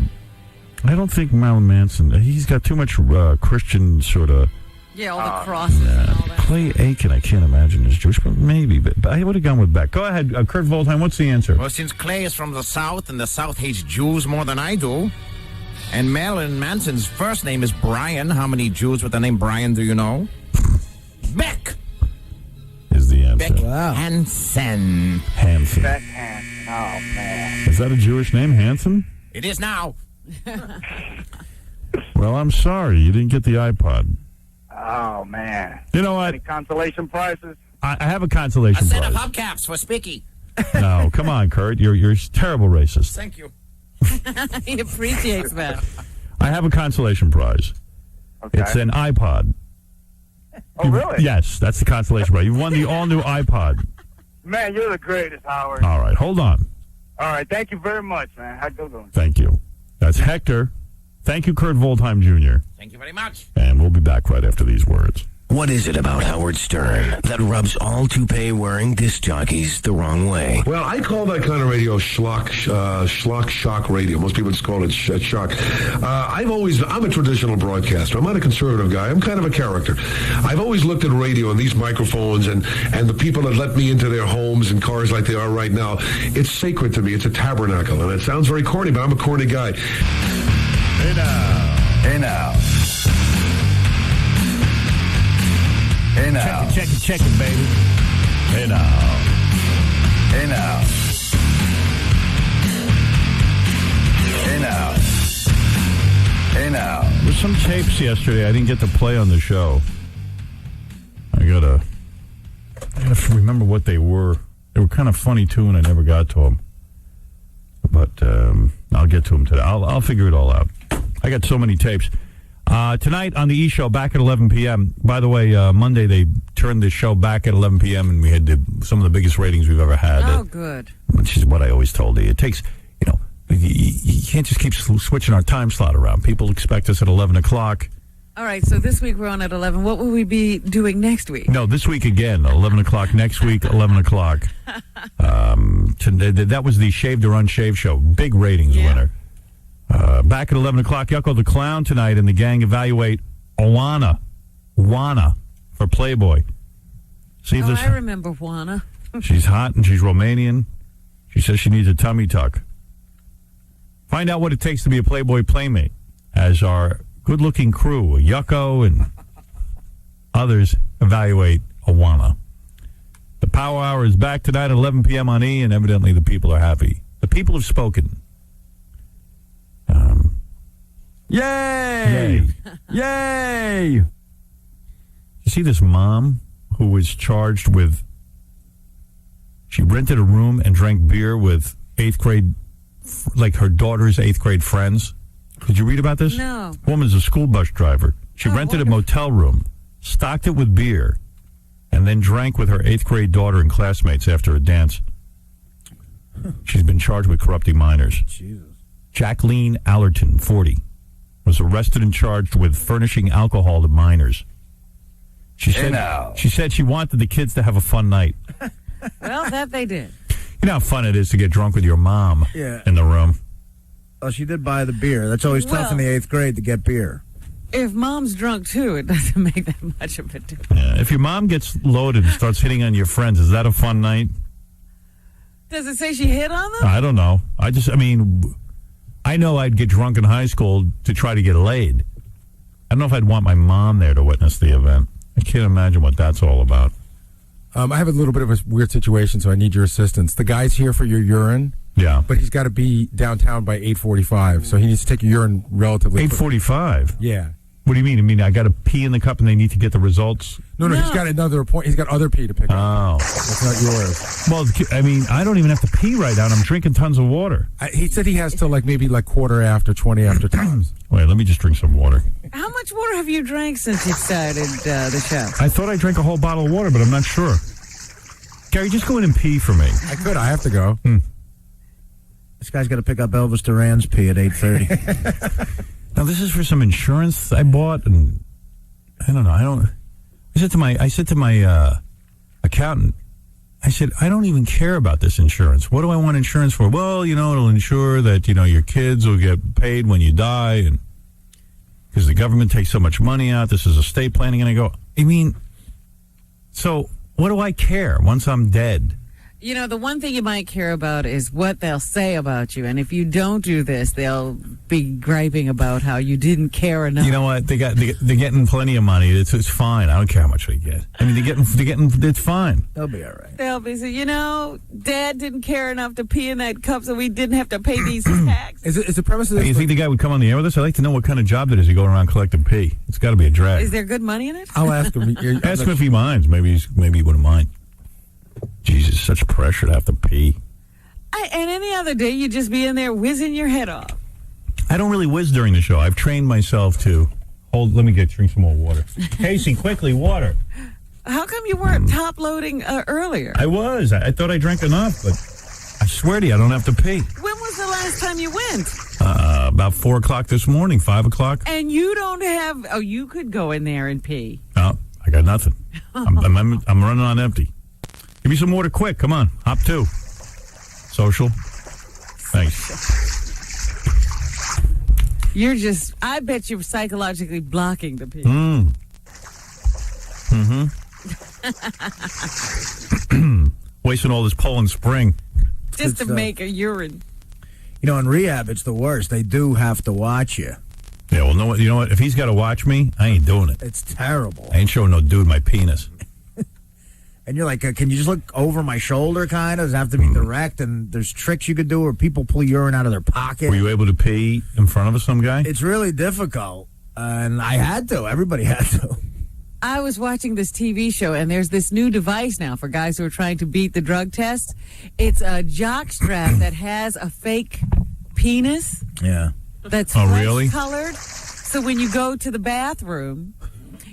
Speaker 2: don't think Marilyn Manson, he's got too much Christian sort of.
Speaker 3: Yeah, all the crosses and all that.
Speaker 2: Clay Aiken, I can't imagine is Jewish, but maybe. But I would have gone with Beck. Go ahead, Kurt Waldheim, what's the answer?
Speaker 5: Well, since Clay is from the South, and the South hates Jews more than I do, and Marilyn Manson's first name is Brian. How many Jews with the name Brian do you know? Beck.
Speaker 2: Is the answer.
Speaker 5: Beck
Speaker 1: Wow.
Speaker 5: Hansen.
Speaker 2: Hanson.
Speaker 6: Beck Hansen. Oh, man.
Speaker 2: Is that a Jewish name, Hanson?
Speaker 5: It is now.
Speaker 2: Well, I'm sorry. You didn't get the iPod.
Speaker 6: Oh, man.
Speaker 2: You know what?
Speaker 6: Any consolation prizes?
Speaker 2: I have a
Speaker 5: A
Speaker 2: consolation
Speaker 5: set of
Speaker 2: prize.
Speaker 5: hubcaps for Spicky.
Speaker 2: No, come on, Kurt. You're a terrible racist.
Speaker 5: Thank you.
Speaker 3: He appreciates that.
Speaker 2: I have a consolation prize.
Speaker 6: Okay.
Speaker 2: It's an iPod.
Speaker 6: Oh, really?
Speaker 2: Yes, that's the consolation prize. You won the all-new iPod.
Speaker 6: Man, you're the greatest, Howard.
Speaker 2: All right, hold on.
Speaker 6: All right, thank you very much, man. How you doing?
Speaker 2: Thank you. That's Hector. Thank you, Kurt Waldheim Jr.
Speaker 5: Thank you very much.
Speaker 2: And we'll be back right after these words.
Speaker 8: What is it about Howard Stern that rubs all toupee-wearing disc jockeys the wrong way?
Speaker 9: Well, I call that kind of radio schlock shock radio. Most people just call it shock. I'm a traditional broadcaster. I'm not a conservative guy. I'm kind of a character. I've always looked at radio and these microphones and the people that let me into their homes and cars like they are right now. It's sacred to me. It's a tabernacle. And it sounds very corny, but I'm a corny guy.
Speaker 2: Hey now.
Speaker 8: Hey now. Hey now.
Speaker 2: Check it, baby. Hey now.
Speaker 8: Hey now. Hey now. Hey now.
Speaker 2: There's some tapes yesterday I didn't get to play on the show. I gotta remember what they were. They were kind of funny, too, and I never got to them. But I'll get to them today. I'll figure it all out. I got so many tapes. Tonight on the E! Show, back at 11 p.m. By the way, Monday they turned the show back at 11 p.m. and we had some of the biggest ratings we've ever had.
Speaker 3: Oh, good.
Speaker 2: Which is what I always told you. It takes, you can't just keep switching our time slot around. People expect us at 11 o'clock.
Speaker 3: All right, so this week we're on at 11. What will we be doing next week?
Speaker 2: No, this week again, 11 o'clock. Next week, 11 o'clock. That was the Shaved or Unshaved show. Big ratings winner. Back at 11 o'clock, Yucko the Clown tonight and the gang evaluate Wana for Playboy. See if this.
Speaker 3: I remember Wana.
Speaker 2: She's hot and she's Romanian. She says she needs a tummy tuck. Find out what it takes to be a Playboy playmate as our good-looking crew, Yucko and others, evaluate Wana. The Power Hour is back tonight at 11 p.m. on E! And evidently the people are happy. The people have spoken. Yay! Yay! You see this mom who was charged with, she rented a room and drank beer with 8th grade, like her daughter's 8th grade friends. Did you read about this?
Speaker 3: No.
Speaker 2: Woman's a school bus driver. She rented a motel room, stocked it with beer, and then drank with her 8th grade daughter and classmates after a dance. She's been charged with corrupting minors.
Speaker 1: Jesus.
Speaker 2: Jacqueline Allerton, 40, was arrested and charged with furnishing alcohol to minors. She said she wanted the kids to have a fun night.
Speaker 3: Well, that they did.
Speaker 2: You know how fun it is to get drunk with your mom in the room.
Speaker 1: Oh, she did buy the beer. That's always tough in the 8th grade to get beer.
Speaker 3: If mom's drunk, too, it doesn't make that much of a difference.
Speaker 2: Yeah, if your mom gets loaded and starts hitting on your friends, is that a fun night?
Speaker 3: Does it say she hit on them?
Speaker 2: I don't know. I know I'd get drunk in high school to try to get laid. I don't know if I'd want my mom there to witness the event. I can't imagine what that's all about.
Speaker 4: I have a little bit of a weird situation, so I need your assistance. The guy's here for your urine.
Speaker 2: Yeah.
Speaker 4: But he's got to be downtown by 8:45, so he needs to take your urine relatively
Speaker 2: 8:45?
Speaker 4: Yeah.
Speaker 2: What do you mean? I got to pee in the cup and they need to get the results?
Speaker 4: No, he's got another appointment. He's got other pee to pick up.
Speaker 2: Oh.
Speaker 4: That's not yours.
Speaker 2: Well, I don't even have to pee right now, and I'm drinking tons of water.
Speaker 4: He said he has till maybe quarter after, 20 after times.
Speaker 2: Wait, let me just drink some water.
Speaker 3: How much water have you drank since you started the show?
Speaker 2: I thought I drank a whole bottle of water, but I'm not sure. Gary, just go in and pee for me.
Speaker 4: I could. I have to go.
Speaker 1: This guy's got to pick up Elvis Duran's pee at 8:30.
Speaker 2: Now, this is for some insurance I bought, and I don't know. I said to my accountant, I said, I don't even care about this insurance. What do I want insurance for? Well, it'll ensure that, your kids will get paid when you die, and because the government takes so much money out. This is estate planning. And I go, so what do I care once I'm dead?
Speaker 3: The one thing you might care about is what they'll say about you. And if you don't do this, they'll be griping about how you didn't care enough.
Speaker 2: You know what? They're getting plenty of money. It's fine. I don't care how much they get. They're getting, it's fine.
Speaker 1: They'll be all right.
Speaker 3: They'll be saying, Dad didn't care enough to pee in that cup, so we didn't have to pay these taxes.
Speaker 4: Is the premise of this?
Speaker 2: You think the guy would come on the air with us? I'd like to know what kind of job that is. He going around collecting pee. It's got to be a drag.
Speaker 3: Is there good money in it?
Speaker 4: I'll ask him.
Speaker 2: Ask him if he minds. Maybe he wouldn't mind. Jesus, such pressure to have to pee.
Speaker 3: And any other day, you'd just be in there whizzing your head off.
Speaker 2: I don't really whiz during the show. I've trained myself to let me drink some more water. Casey, quickly, water.
Speaker 3: How come you weren't top-loading earlier?
Speaker 2: I was. I thought I drank enough, but I swear to you, I don't have to pee.
Speaker 3: When was the last time you went?
Speaker 2: About 4 o'clock this morning, 5 o'clock.
Speaker 3: And you don't have... you could go in there and pee.
Speaker 2: No, I got nothing. I'm running on empty. Give me some water quick. Come on. Hop 2. Social. Thanks.
Speaker 3: I bet you're psychologically blocking the pee.
Speaker 2: Wasting all this Poland Spring.
Speaker 3: Just to make a urine.
Speaker 1: In rehab, it's the worst. They do have to watch you.
Speaker 2: Yeah, well, you know what? If he's got to watch me, I ain't doing it.
Speaker 1: It's terrible.
Speaker 2: I ain't showing no dude my penis.
Speaker 1: And you're like, can you just look over my shoulder, kind of? Does it have to be direct? And there's tricks you could do where people pull urine out of their pocket.
Speaker 2: Were you able to pee in front of some guy?
Speaker 1: It's really difficult. And I had to. Everybody had to.
Speaker 3: I was watching this TV show, and there's this new device now for guys who are trying to beat the drug test. It's a jock strap that has a fake penis.
Speaker 1: Yeah.
Speaker 3: That's
Speaker 2: really?
Speaker 3: colored. So when you go to the bathroom,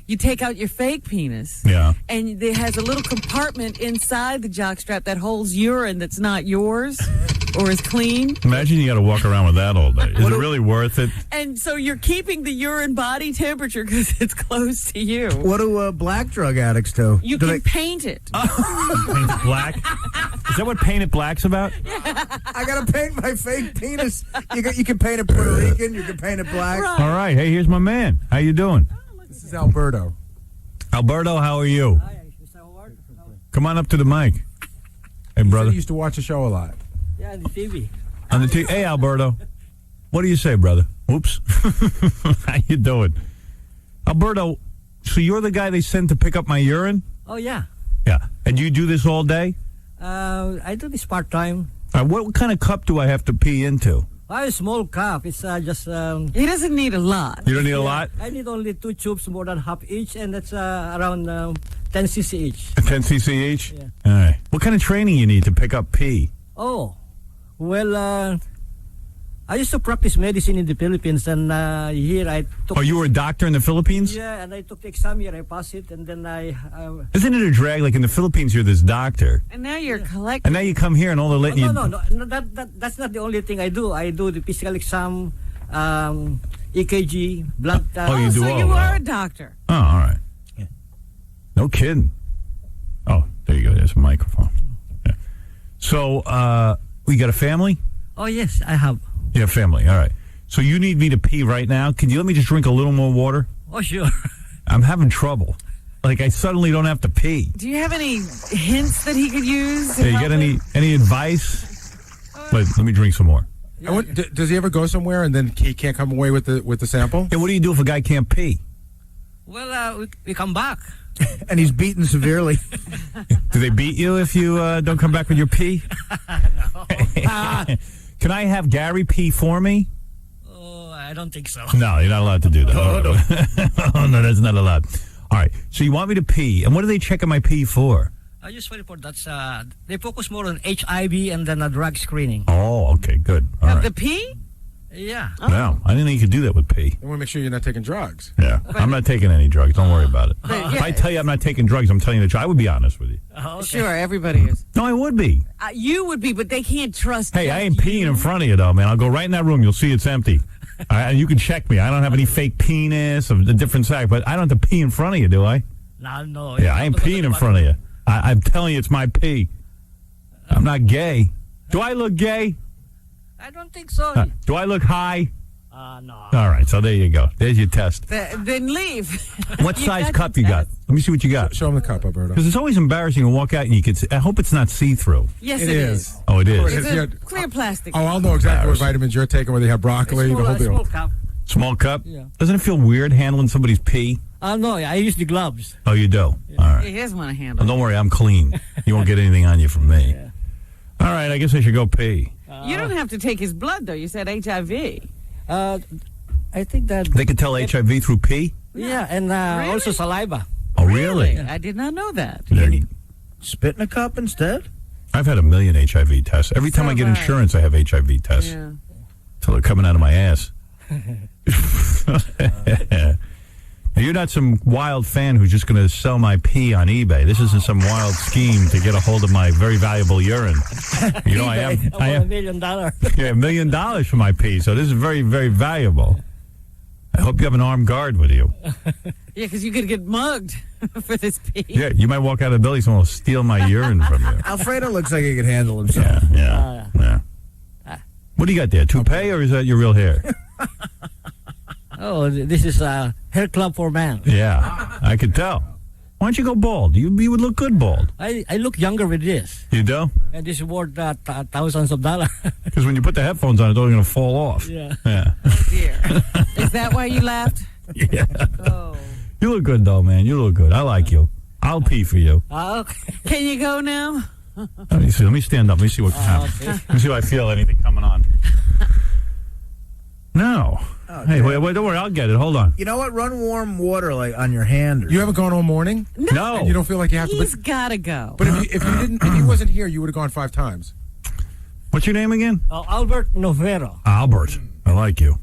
Speaker 3: you take out your fake penis.
Speaker 2: Yeah.
Speaker 3: And it has a little compartment inside the jockstrap that holds urine that's not yours or is clean.
Speaker 2: Imagine you got to walk around with that all day. Is it really worth it?
Speaker 3: And so you're keeping the urine body temperature because it's close to you.
Speaker 1: What do black drug addicts do?
Speaker 3: You
Speaker 1: Do
Speaker 3: can
Speaker 1: they-
Speaker 3: paint it.
Speaker 2: Paint it black? Is that what Paint It Black's about?
Speaker 1: I gotta paint my fake penis. You can paint it Puerto Rican. You can paint it black.
Speaker 3: Right.
Speaker 2: All right. Hey, here's my man. How you doing?
Speaker 4: This is Alberto.
Speaker 2: Alberto, how are you? Come on up to the mic. Hey, brother.
Speaker 4: He used to watch the show a lot.
Speaker 10: Yeah, the TV.
Speaker 2: On the Hey, Alberto. What do you say, brother? Oops. How you doing? Alberto, so you're the guy they sent to pick up my urine?
Speaker 10: Oh, yeah.
Speaker 2: Yeah. And you do this all day?
Speaker 10: I do this part-time.
Speaker 2: What kind of cup do I have to pee into?
Speaker 10: A small cup. It's just...
Speaker 3: He doesn't need a lot.
Speaker 2: You don't need a lot?
Speaker 10: I need only 2 tubes, more than half each, and that's around 10 cc each.
Speaker 2: 10 cc each?
Speaker 10: Yeah.
Speaker 2: All right. What kind of training you need to pick up pee?
Speaker 10: Oh, well, I used to practice medicine in the Philippines, and here I took...
Speaker 2: Oh, you were a doctor in the Philippines?
Speaker 10: Yeah, and I took the exam here. I passed it, and then I...
Speaker 2: Isn't it a drag? Like in the Philippines, you're this doctor.
Speaker 3: And now you're collecting.
Speaker 2: And now you come here and all the letting
Speaker 10: no, that's not the only thing I do. I do the physical exam, EKG, blood test.
Speaker 2: Oh, you do
Speaker 3: so
Speaker 2: all
Speaker 3: you
Speaker 2: that.
Speaker 3: are a doctor.
Speaker 2: Oh, all right. No kidding. Oh, there you go. There's a microphone. Yeah. So, we got a family?
Speaker 10: Oh, yes, I have.
Speaker 2: You have family. All right. So you need me to pee right now. Can you let me just drink a little more water?
Speaker 10: Oh, sure.
Speaker 2: I'm having trouble. Like, I suddenly don't have to pee.
Speaker 3: Do you have any hints that he could use?
Speaker 2: Hey, you got any advice? Wait, let me drink some more.
Speaker 4: Does he ever go somewhere and then he can't come away with the sample?
Speaker 2: Yeah, what do you do if a guy can't pee?
Speaker 10: Well, we come back.
Speaker 1: And he's beaten severely.
Speaker 2: Do they beat you if you don't come back with your pee?
Speaker 10: No.
Speaker 2: Can I have Gary pee for me?
Speaker 10: Oh, I don't think so.
Speaker 2: No, you're not allowed to do that. Oh, no, that's not allowed. All right. So you want me to pee. And what are they checking my pee for?
Speaker 10: Usually for that's they focus more on HIV and then drug screening.
Speaker 2: Oh, okay, good. All
Speaker 3: Of
Speaker 2: right.
Speaker 3: the pee?
Speaker 10: Yeah.
Speaker 2: Wow, I didn't think you could do that with pee.
Speaker 4: I want to make sure you're not taking drugs.
Speaker 2: Yeah, I'm not taking any drugs. Don't worry about it.
Speaker 3: But,
Speaker 2: If I tell you I'm not taking drugs, I'm telling you the truth. I would be honest with you.
Speaker 10: Oh, okay.
Speaker 3: Sure, everybody is.
Speaker 2: No, I would be.
Speaker 3: You would be, but they can't trust
Speaker 2: Hey,
Speaker 3: you.
Speaker 2: I ain't peeing in front of you, though, man. I'll go right in that room. You'll see it's empty. And you can check me. I don't have any fake penis of a different size, but I don't have to pee in front of you, do I?
Speaker 10: No.
Speaker 2: Yeah, I ain't peeing in front of you. I'm telling you, it's my pee. I'm not gay. Do I look gay?
Speaker 10: I don't think so.
Speaker 2: Do I look high?
Speaker 10: No.
Speaker 2: All right, so there you go. There's your test.
Speaker 3: Then leave.
Speaker 2: What
Speaker 3: You
Speaker 2: size
Speaker 3: got
Speaker 2: cup
Speaker 3: your
Speaker 2: you got?
Speaker 3: test.
Speaker 2: Let me see what you got.
Speaker 4: Show him the cup, Alberto.
Speaker 2: Because it's always embarrassing to walk out and you can see. I hope it's not see-through.
Speaker 3: Yes,
Speaker 4: It is.
Speaker 2: Oh, it
Speaker 4: Oh,
Speaker 2: is.
Speaker 4: it
Speaker 3: It's
Speaker 4: is.
Speaker 3: a
Speaker 4: Yeah.
Speaker 3: clear plastic.
Speaker 4: Oh, I'll know exactly what vitamins you're taking, whether you have broccoli, the whole
Speaker 10: Small
Speaker 4: deal.
Speaker 10: cup.
Speaker 2: Small cup?
Speaker 10: Yeah.
Speaker 2: Doesn't it feel weird handling somebody's pee?
Speaker 10: No, I use the gloves.
Speaker 2: Oh, you do? All right.
Speaker 3: Here's one to
Speaker 2: Well,
Speaker 3: handle.
Speaker 2: don't worry, I'm clean. You won't get anything on you from me.
Speaker 10: Yeah.
Speaker 2: All right, I guess I should go pee.
Speaker 3: You don't have to take his blood, though. You said HIV.
Speaker 10: I think that.
Speaker 2: They can tell HIV through pee?
Speaker 10: Yeah, and
Speaker 3: Really?
Speaker 10: also saliva.
Speaker 2: Oh, really?
Speaker 3: I did not know that.
Speaker 1: Spit in a cup instead?
Speaker 2: I've had a million HIV tests. Every time
Speaker 3: So
Speaker 2: I get
Speaker 3: have I.
Speaker 2: insurance, I have HIV tests.
Speaker 3: Yeah.
Speaker 2: Till they're coming out of my ass. Now, you're not some wild fan who's just going to sell my pee on eBay. This isn't some wild scheme to get a hold of my very valuable urine. You know, I am.
Speaker 10: $1 million.
Speaker 2: Yeah, $1 million for my pee. So this is very, very valuable. I hope you have an armed guard with you.
Speaker 3: Yeah, because you could get mugged for this pee.
Speaker 2: Yeah, you might walk out of the building, someone will steal my urine from you.
Speaker 1: Alfredo looks like he could handle himself.
Speaker 2: Yeah. What do you got there? Toupee, or is that your real hair?
Speaker 10: Oh, this is a hair club for men.
Speaker 2: Yeah, I could tell. Why don't you go bald? You would look good bald.
Speaker 10: I look younger with this.
Speaker 2: You do?
Speaker 10: And this is worth thousands of dollars.
Speaker 2: Because when you put the headphones on, it's all going to fall off.
Speaker 10: Yeah.
Speaker 2: Yeah.
Speaker 3: Oh, dear. Is that why you laughed?
Speaker 2: Yeah.
Speaker 3: Oh.
Speaker 2: You look good, though, man. You look good. I like you. I'll pee for you.
Speaker 10: Okay.
Speaker 3: Can you go now?
Speaker 2: Let me see. Let me stand up. Let me see what happens.
Speaker 10: Okay.
Speaker 2: Let me see if I feel anything coming on. No. Hey, wait, don't worry. I'll get it. Hold on.
Speaker 1: You know what? Run warm water like on your hand.
Speaker 4: You haven't gone all morning?
Speaker 2: No.
Speaker 4: And you don't feel like you have to?
Speaker 3: He's got to go.
Speaker 4: But if he wasn't here, you would have gone 5 times.
Speaker 2: What's your name again?
Speaker 10: Albert Novero.
Speaker 2: Albert. I like you.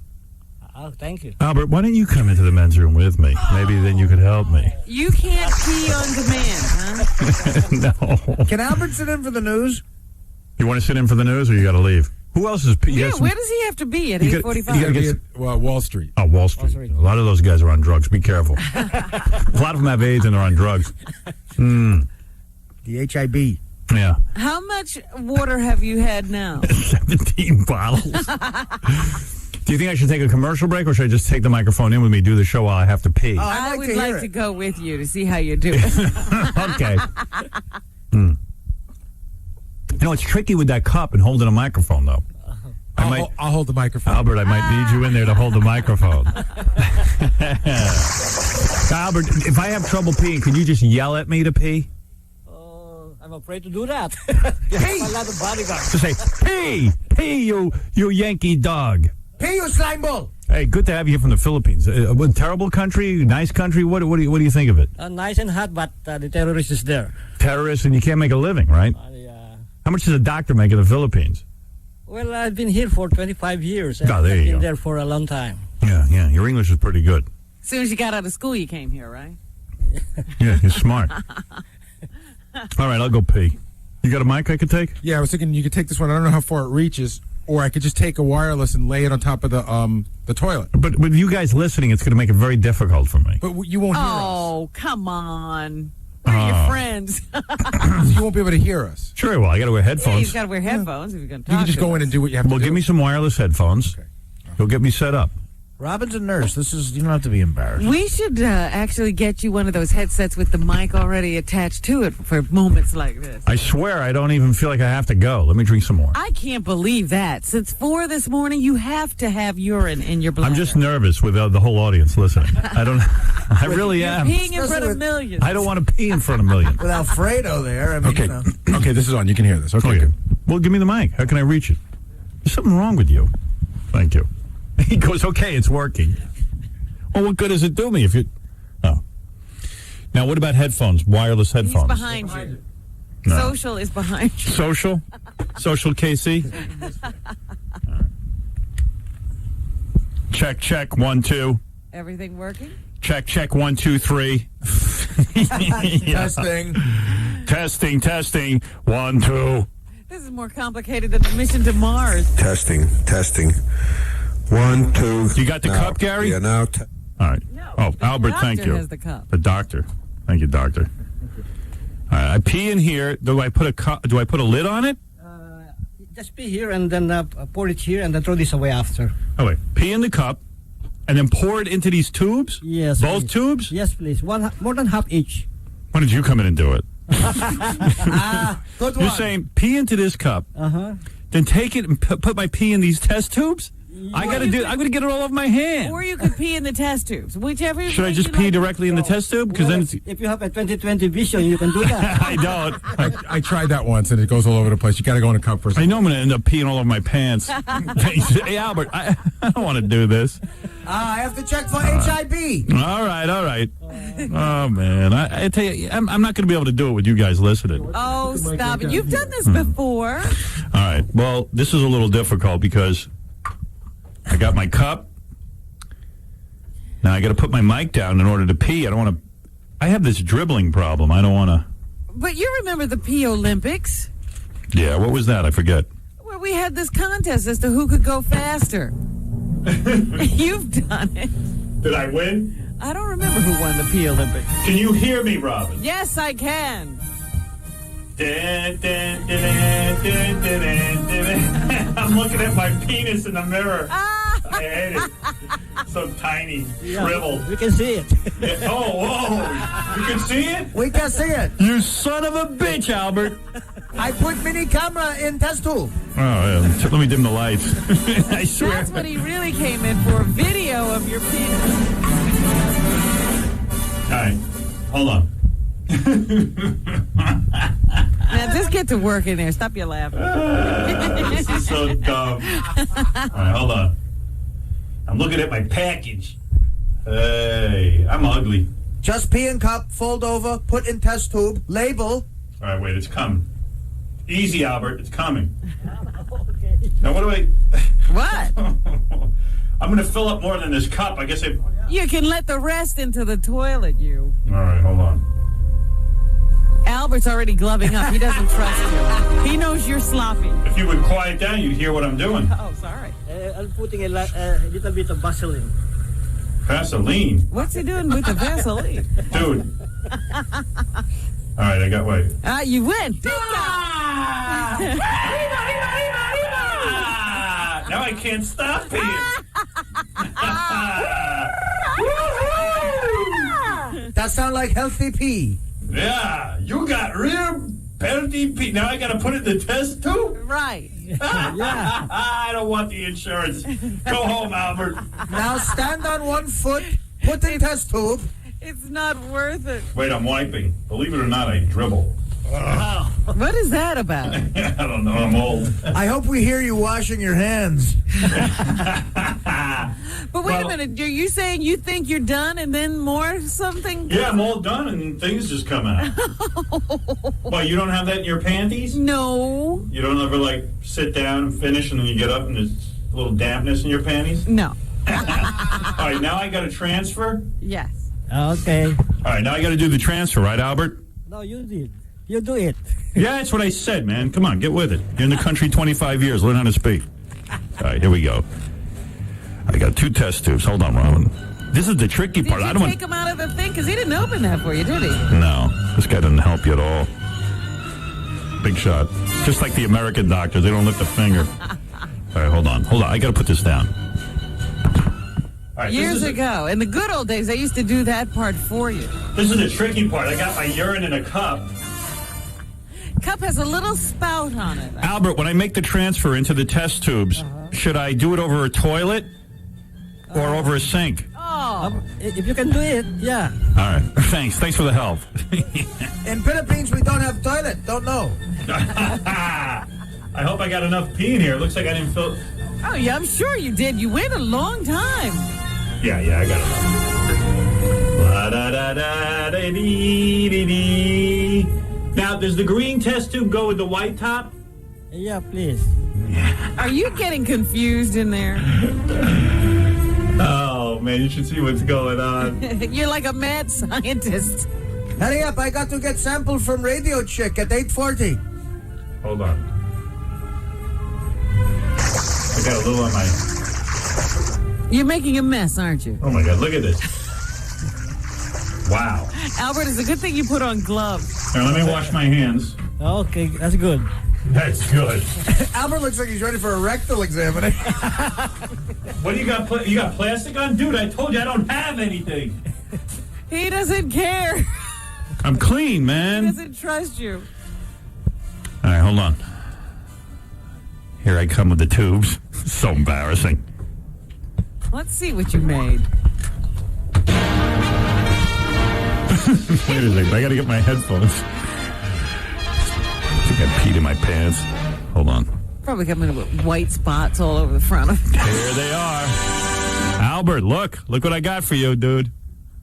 Speaker 10: Oh, thank you.
Speaker 2: Albert, why don't you come into the men's room with me? Maybe then you could help me.
Speaker 3: You can't pee on demand, huh?
Speaker 2: No.
Speaker 1: Can Albert sit in for the news?
Speaker 2: You want to sit in for the news, or you got to leave? Who else is?
Speaker 3: Yeah, where does he have to be at 8:45?
Speaker 4: Wall Street.
Speaker 2: Oh, Wall Street. A lot of those guys are on drugs. Be careful. A lot of them have AIDS and they're on drugs.
Speaker 1: The HIB.
Speaker 2: Yeah.
Speaker 3: How much water have you had now?
Speaker 2: 17 bottles. Do you think I should take a commercial break, or should I just take the microphone in with me, do the show while I have to pee?
Speaker 3: I would like to go with you to see how you do.
Speaker 2: Okay. You know, it's tricky with that cup and holding a microphone, though.
Speaker 4: I'll hold the microphone.
Speaker 2: Albert, I might need you in there to hold the microphone. Albert, if I have trouble peeing, can you just yell at me to pee?
Speaker 10: I'm afraid to do that.
Speaker 2: Hey!
Speaker 10: A lot of bodyguards.
Speaker 2: Just say, pee, you Yankee dog.
Speaker 1: Pee, you slime ball.
Speaker 2: Hey, good to have you here from the Philippines. What terrible country, nice country? What do you think of it?
Speaker 10: Nice and hot, but the terrorist is there.
Speaker 2: Terrorists, and you can't make a living, right? How much does a doctor make in the Philippines?
Speaker 10: Well, I've been here for 25 years.
Speaker 2: Oh, there you
Speaker 10: I've been
Speaker 2: go.
Speaker 10: there for a long time.
Speaker 2: Yeah. Your English is pretty good.
Speaker 3: As soon as you got out of school, you came here, right?
Speaker 2: Yeah, you're smart. All right, I'll go pee. You got a mic I could take?
Speaker 4: Yeah, I was thinking you could take this one. I don't know how far it reaches, or I could just take a wireless and lay it on top of the toilet.
Speaker 2: But with you guys listening, it's going to make it very difficult for me.
Speaker 4: But you won't hear us.
Speaker 3: Oh, come on. We're your friends.
Speaker 4: You won't be able to hear us.
Speaker 2: Sure, well, I got to wear
Speaker 3: Yeah,
Speaker 2: headphones.
Speaker 3: you've got to wear headphones if you're going to talk.
Speaker 4: You can just
Speaker 3: to
Speaker 4: go in
Speaker 3: us.
Speaker 4: and do what you have to do.
Speaker 2: Well, give me some wireless headphones.
Speaker 4: Okay.
Speaker 2: You'll get me set up.
Speaker 1: Robin's a nurse. You don't have to be embarrassed.
Speaker 3: We should actually get you one of those headsets with the mic already attached to it for moments like this.
Speaker 2: I swear I don't even feel like I have to go. Let me drink some more.
Speaker 3: I can't believe that. Since 4 this morning, you have to have urine in your bladder.
Speaker 2: I'm just nervous with the whole audience listening. I really am.
Speaker 3: Peeing in front of millions.
Speaker 2: I don't want to pee in front of millions.
Speaker 1: With Alfredo there. I mean,
Speaker 4: Okay. Okay, this is on. You can hear this. Okay.
Speaker 2: Okay. Well, give me the mic. How can I reach it? There's something wrong with you. Thank you. He goes, okay, it's working. Well, what good does it do me if you... Oh. Now, what about headphones? Wireless
Speaker 3: He's
Speaker 2: headphones?
Speaker 3: behind you.
Speaker 2: No.
Speaker 3: Social is behind you.
Speaker 2: Social? Social KC? Right. Check, 1, 2.
Speaker 3: Everything working?
Speaker 2: Check, 1, 2, 3. Yeah. Testing. 1, 2.
Speaker 3: This is more complicated than the mission to Mars.
Speaker 11: Testing. 1, 2.
Speaker 2: You got the cup, Gary?
Speaker 11: Yeah, now.
Speaker 2: All right.
Speaker 3: No, the
Speaker 2: Albert, thank
Speaker 3: doctor
Speaker 2: you.
Speaker 3: has the cup.
Speaker 2: The doctor. Thank you, doctor. All right, I pee in here. Do I put a lid on it?
Speaker 10: Just pee here and then pour it here and then throw this away after.
Speaker 2: Oh, wait. Pee in the cup and then pour it into these tubes?
Speaker 10: Yes.
Speaker 2: Both
Speaker 10: please.
Speaker 2: tubes?
Speaker 10: Yes, please. More than half each.
Speaker 2: Why don't you come in and do it?
Speaker 1: Good
Speaker 2: You're
Speaker 1: one.
Speaker 2: saying pee into this cup,
Speaker 10: Uh-huh.
Speaker 2: then take it and put my pee in these test tubes? I'm going to get it all over my hand.
Speaker 3: Or you could pee in the test tubes, whichever.
Speaker 2: Should I just pee directly in the test tube? Because
Speaker 10: Well,
Speaker 2: then it's...
Speaker 10: if you have a 20/20 vision, you can do that.
Speaker 2: I don't.
Speaker 4: I tried that once, and it goes all over the place. You got to go in a cup first.
Speaker 2: I know I'm going to end up peeing all over my pants. Hey, Albert, I don't want to do this.
Speaker 1: I have to check for HIB.
Speaker 2: All right. Oh, man. I tell you, I'm not going to be able to do it with you guys listening. All
Speaker 3: Oh, stop it. You've done this before.
Speaker 2: right. Well, this is a little difficult because I got my cup. Now I got to put my mic down in order to pee. I don't want to... I have this dribbling problem. I don't want to...
Speaker 3: But you remember the Pee Olympics?
Speaker 2: Yeah, what was that? I forget.
Speaker 3: Where we had this contest as to who could go faster. You've done it.
Speaker 2: Did I win?
Speaker 3: I don't remember who won the Pee Olympics.
Speaker 2: Can you hear me, Robin?
Speaker 3: Yes, I can.
Speaker 2: I'm looking at my penis in the mirror. I hate it. So tiny, shriveled.
Speaker 10: We can see it.
Speaker 2: Oh, whoa. You can see it?
Speaker 1: We can see it.
Speaker 2: You son of a bitch, Albert.
Speaker 1: I put mini camera in test tube.
Speaker 2: Oh, yeah. Let me dim the lights. I swear.
Speaker 3: That's what he really came in for, a video of your penis.
Speaker 2: All right. Hold on.
Speaker 3: Now, just get to work in there. Stop your laughing.
Speaker 2: This is so dumb. All right, hold on. I'm looking at my package. Hey, I'm ugly.
Speaker 1: Just pee in cup, fold over, put in test tube, label.
Speaker 2: All right, wait, it's coming. Easy, Albert, it's coming.
Speaker 10: Okay.
Speaker 2: Now, what do I...
Speaker 3: What?
Speaker 2: I'm going to fill up more than this cup. I guess I...
Speaker 3: You can let the rest into the toilet, you.
Speaker 2: All right, hold on.
Speaker 3: Albert's already gloving up. He doesn't trust you. He knows you're sloppy.
Speaker 2: If you would quiet down, you'd hear what I'm doing.
Speaker 3: Oh, sorry.
Speaker 10: I'm putting a little bit of Vaseline.
Speaker 2: Vaseline?
Speaker 3: What's he doing with the Vaseline?
Speaker 2: Dude. All right, I got... Wait.
Speaker 3: You win.
Speaker 2: Now I can't stop peeing.
Speaker 1: That sound like healthy pee.
Speaker 2: Yeah, you got real healthy pee. Now I got to put it in the test tube?
Speaker 3: Right.
Speaker 2: I don't want the insurance. Go home, Albert.
Speaker 1: Now stand on one foot, put in test tube.
Speaker 3: It's not worth it.
Speaker 2: Wait, I'm wiping. Believe it or not, I dribble.
Speaker 3: What is that about?
Speaker 2: I don't know. I'm old.
Speaker 1: I hope we hear you washing your hands.
Speaker 3: But wait a minute. Are you saying you think you're done and then more something?
Speaker 2: Yeah, I'm all done and things just come out. Well, you don't have that in your panties?
Speaker 3: No.
Speaker 2: You don't ever, like, sit down and finish and then you get up and there's a little dampness in your panties?
Speaker 3: No.
Speaker 2: All right, now I got to transfer?
Speaker 3: Yes.
Speaker 10: Okay.
Speaker 2: All right, now I got to do the transfer, right, Albert?
Speaker 10: No, you did. You do it.
Speaker 2: Yeah, that's what I said, man. Come on, get with it. You're in the country 25 years. Learn how to speak. All right, here we go. I got 2 test tubes. Hold on, Robin. This is the tricky part.
Speaker 3: Did you take him out of the thing? Because he didn't open that for you, did he?
Speaker 2: No, this guy didn't help you at all. Big shot. Just like the American doctors. They don't lift a finger. All right, hold on. I got to put this down. All right,
Speaker 3: Years ago, in the good old days, they used to do that part for you.
Speaker 2: This is the tricky part. I got my urine in a cup.
Speaker 3: Cup has a little spout on it.
Speaker 2: Albert, when I make the transfer into the test tubes, should I do it over a toilet or over a sink?
Speaker 3: Oh.
Speaker 10: If you can do it, yeah.
Speaker 2: All right. Thanks for the help.
Speaker 1: In Philippines, we don't have toilet. Don't know.
Speaker 2: I hope I got enough pee in here. It looks like I didn't fill...
Speaker 3: Oh, yeah, I'm sure you did. You waited a long time.
Speaker 2: Yeah, I got it. Now, does the green test tube go with the white top?
Speaker 10: Yeah, please.
Speaker 3: Are you getting confused in there?
Speaker 2: Oh, man, you should see what's going on.
Speaker 3: You're like a mad scientist.
Speaker 1: Hurry up, I got to get sample from Radio Chick at 8:40.
Speaker 2: Hold on. I got a little on my...
Speaker 3: You're making a mess, aren't you?
Speaker 2: Oh, my God, look at this. Wow.
Speaker 3: Albert, it's a good thing you put on gloves.
Speaker 2: Here, let me wash my hands.
Speaker 10: Okay, that's good.
Speaker 2: That's good.
Speaker 1: Albert looks like he's ready for a rectal examination.
Speaker 2: What do you got? You got plastic on? Dude, I told you I don't have anything.
Speaker 3: He doesn't care.
Speaker 2: I'm clean,
Speaker 3: He
Speaker 2: man.
Speaker 3: doesn't trust you.
Speaker 2: All right, hold on. Here I come with the tubes. So embarrassing.
Speaker 3: Let's see what you made.
Speaker 2: Wait a second. I got to get my headphones. I think I peed in my pants. Hold on.
Speaker 3: Probably coming with white spots all over the front of it.
Speaker 2: Here they are. Albert, look what I got for you, dude.